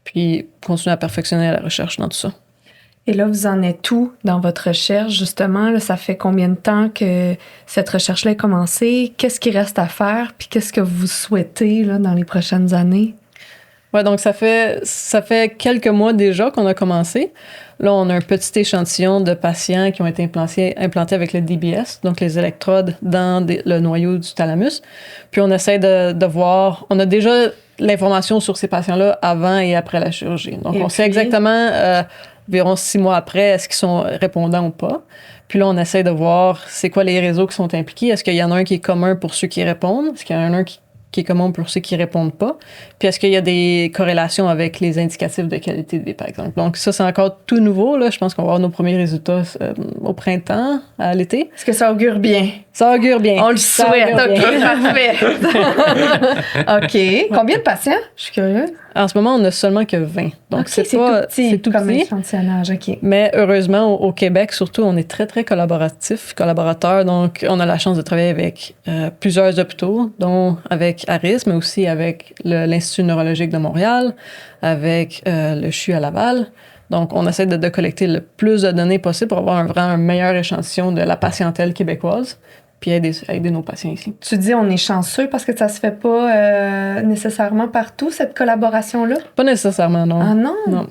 puis continuer à perfectionner la recherche dans tout ça. Et là, vous en êtes où dans votre recherche, justement? Là, ça fait combien de temps que cette recherche-là a commencé? Qu'est-ce qui reste à faire? Puis qu'est-ce que vous souhaitez là, dans les prochaines années? Oui, donc ça fait quelques mois déjà qu'on a commencé. Là, on a un petit échantillon de patients qui ont été implantés avec le DBS, donc les électrodes dans le noyau du thalamus. Puis on essaie de voir... On a déjà l'information sur ces patients-là avant et après la chirurgie. Donc, on sait exactement... environ 6 mois après, est-ce qu'ils sont répondants ou pas. Puis là, on essaie de voir c'est quoi les réseaux qui sont impliqués. Est-ce qu'il y en a un qui est commun pour ceux qui répondent? Est-ce qu'il y en a un qui qui est commun pour ceux qui répondent pas? Puis est-ce qu'il y a des corrélations avec les indicatifs de qualité de vie, par exemple? Donc ça, c'est encore tout nouveau. Là. Je pense qu'on va avoir nos premiers résultats au printemps, à l'été. Est-ce que ça augure bien? Ça augure bien. On le souhaite. OK, parfait. OK. Combien de patients? Je suis curieuse. En ce moment, on n'a seulement que 20. Donc, c'est pas, tout petit. c'est tout comme petit. échantillonnage. OK. Mais heureusement, au Québec, surtout, on est très, très collaborateurs. Donc, on a la chance de travailler avec plusieurs hôpitaux, dont avec ARIS, mais aussi avec l'Institut neurologique de Montréal, avec le CHU à Laval. Donc, on essaie de collecter le plus de données possible pour avoir vraiment un meilleur échantillon de la patientèle québécoise, puis aider nos patients ici. Tu dis on est chanceux parce que ça se fait pas nécessairement partout, cette collaboration-là? Pas nécessairement, non. Ah non? Non.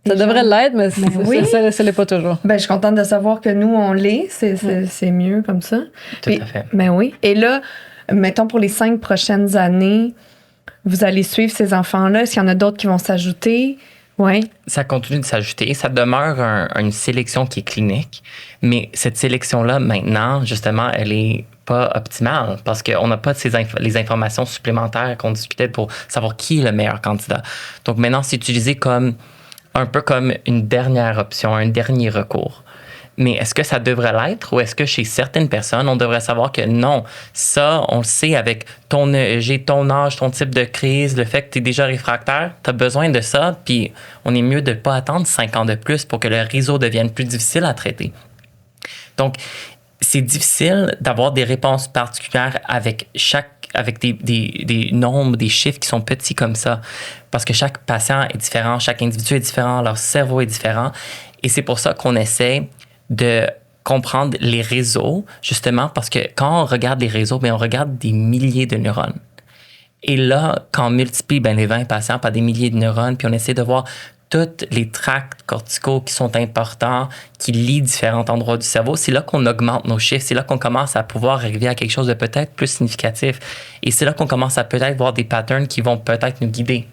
Ça devrait l'être, mais oui. ça l'est pas toujours. Ben, je suis contente de savoir que nous, on l'est. C'est mieux comme ça. Tout à fait. Ben oui. Et là, mettons pour les 5 prochaines années, vous allez suivre ces enfants-là. Est-ce qu'il y en a d'autres qui vont s'ajouter? Oui. Ça continue de s'ajouter. Ça demeure une sélection qui est clinique, mais cette sélection-là, maintenant, justement, elle est pas optimale parce qu'on n'a pas les informations supplémentaires qu'on discutait pour savoir qui est le meilleur candidat. Donc maintenant, c'est utilisé un peu comme une dernière option, un dernier recours. Mais est-ce que ça devrait l'être ou est-ce que chez certaines personnes, on devrait savoir que non, ça, on le sait avec ton âge, ton type de crise, le fait que tu es déjà réfractaire, tu as besoin de ça, puis on est mieux de ne pas attendre 5 ans de plus pour que le réseau devienne plus difficile à traiter. Donc, c'est difficile d'avoir des réponses particulières avec des nombres, des chiffres qui sont petits comme ça, parce que chaque patient est différent, chaque individu est différent, leur cerveau est différent, et c'est pour ça qu'on essaie de comprendre les réseaux, justement, parce que quand on regarde les réseaux, bien, on regarde des milliers de neurones. Et là, quand on multiplie les 20 patients par des milliers de neurones, puis on essaie de voir tous les tracts corticaux qui sont importants, qui lient différents endroits du cerveau, c'est là qu'on augmente nos chiffres, c'est là qu'on commence à pouvoir arriver à quelque chose de peut-être plus significatif. Et c'est là qu'on commence à peut-être voir des patterns qui vont peut-être nous guider.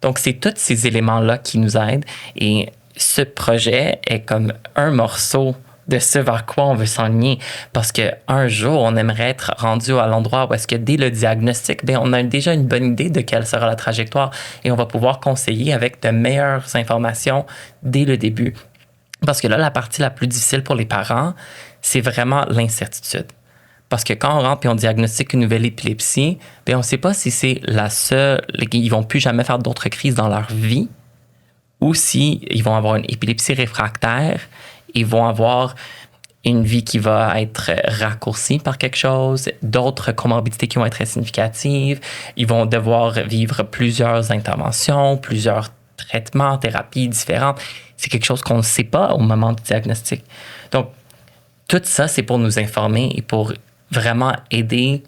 Donc, c'est tous ces éléments-là qui nous aident. Et ce projet est comme un morceau de ce vers quoi on veut s'enligner. Parce qu'un jour, on aimerait être rendu à l'endroit où est-ce que dès le diagnostic, bien, on a déjà une bonne idée de quelle sera la trajectoire et on va pouvoir conseiller avec de meilleures informations dès le début. Parce que là, la partie la plus difficile pour les parents, c'est vraiment l'incertitude. Parce que quand on rentre et on diagnostique une nouvelle épilepsie, bien, on ne sait pas si c'est la seule, ils ne vont plus jamais faire d'autres crises dans leur vie, ou si ils vont avoir une épilepsie réfractaire, ils vont avoir une vie qui va être raccourcie par quelque chose, d'autres comorbidités qui vont être très significatives, ils vont devoir vivre plusieurs interventions, plusieurs traitements, thérapies différentes. C'est quelque chose qu'on ne sait pas au moment du diagnostic. Donc, tout ça, c'est pour nous informer et pour vraiment aider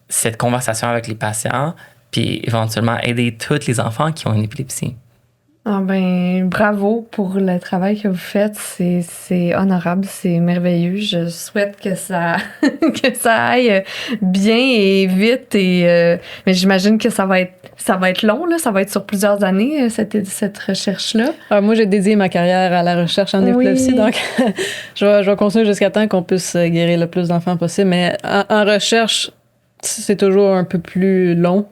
cette conversation avec les patients, puis éventuellement aider tous les enfants qui ont une épilepsie. Ah ben, bravo pour le travail que vous faites. C'est honorable, c'est merveilleux. Je souhaite que ça aille bien et vite. Mais j'imagine que ça va être long, là. Ça va être sur plusieurs années, cette recherche-là. Alors moi, j'ai dédié ma carrière à la recherche en épilepsie, donc je vais continuer jusqu'à temps qu'on puisse guérir le plus d'enfants possible. Mais en recherche, c'est toujours un peu plus long.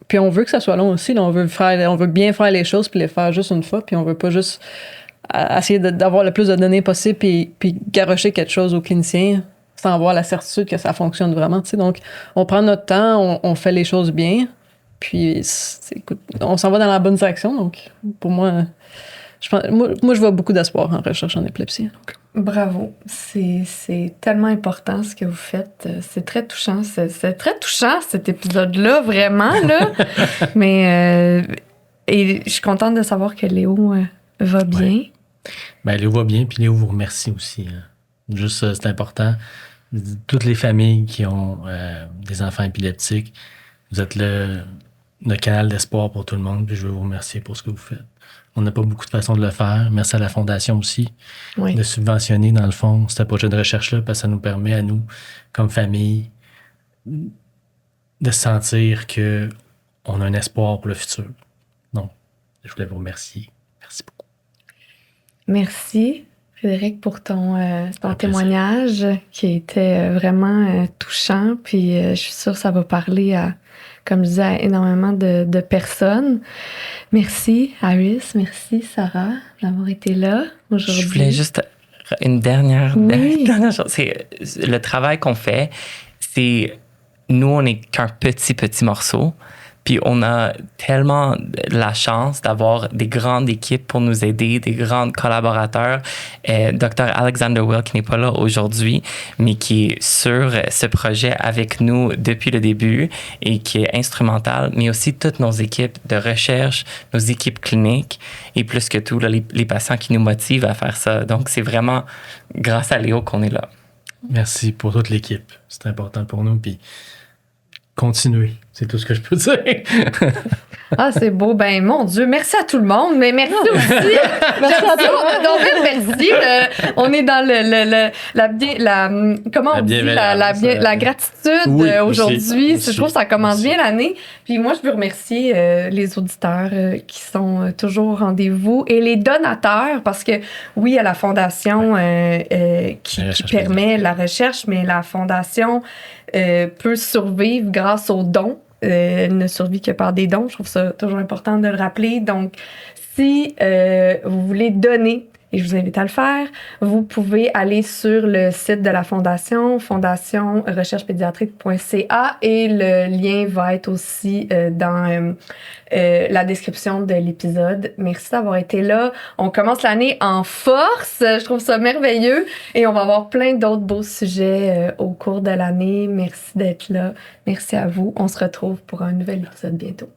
Puis on veut que ça soit long aussi. Là, on veut bien faire les choses puis les faire juste une fois. Puis on veut pas juste essayer d'avoir le plus de données possible puis garrocher quelque chose aux cliniciens sans avoir la certitude que ça fonctionne vraiment. Tu sais. Donc, on prend notre temps, on fait les choses bien. Puis, écoute, on s'en va dans la bonne direction. Donc, pour moi, moi, je vois beaucoup d'espoir en recherche en épilepsie. Donc. Bravo. C'est tellement important ce que vous faites. C'est très touchant. C'est très touchant, cet épisode-là, vraiment, là. Mais et je suis contente de savoir que Léo va bien. Ouais. Ben, Léo va bien, puis Léo vous remercie aussi. Hein. Juste, c'est important. Toutes les familles qui ont des enfants épileptiques, vous êtes le canal d'espoir pour tout le monde, puis je veux vous remercier pour ce que vous faites. On n'a pas beaucoup de façons de le faire. Merci à la Fondation aussi de subventionner, dans le fond, ce projet de recherche-là, parce que ça nous permet à nous, comme famille, de sentir qu'on a un espoir pour le futur. Donc, je voulais vous remercier. Merci beaucoup. Merci. Frédéric, pour ton témoignage qui était vraiment touchant. Puis je suis sûre que ça va parler à, comme je disais, à énormément de personnes. Merci, Iris. Merci, Sarah, d'avoir été là aujourd'hui. Je voulais juste une dernière chose. C'est le travail qu'on fait, c'est nous, on n'est qu'un petit morceau. Puis on a tellement la chance d'avoir des grandes équipes pour nous aider, des grands collaborateurs. Dr. Alexander Will, qui n'est pas là aujourd'hui, mais qui est sur ce projet avec nous depuis le début et qui est instrumental, mais aussi toutes nos équipes de recherche, nos équipes cliniques et plus que tout, là, les patients qui nous motivent à faire ça. Donc, c'est vraiment grâce à Léo qu'on est là. Merci pour toute l'équipe. C'est important pour nous. Puis continuez. C'est tout ce que je peux dire. Ah, c'est beau. Ben, mon Dieu, merci à tout le monde, mais merci aussi. Merci à toi. Donc, merci. On est dans la gratitude aujourd'hui. Je trouve que ça commence bien l'année. Puis moi, je veux remercier les auditeurs qui sont toujours au rendez-vous et les donateurs parce que, oui, à la Fondation qui permet la recherche, mais la Fondation peut survivre grâce aux dons. Elle ne survit que par des dons. Je trouve ça toujours important de le rappeler. Donc, si vous voulez donner, et je vous invite à le faire, vous pouvez aller sur le site de la Fondation, fondationrecherchepédiatrique.ca et le lien va être aussi dans la description de l'épisode. Merci d'avoir été là. On commence l'année en force. Je trouve ça merveilleux et on va avoir plein d'autres beaux sujets au cours de l'année. Merci d'être là. Merci à vous. On se retrouve pour un nouvel épisode bientôt.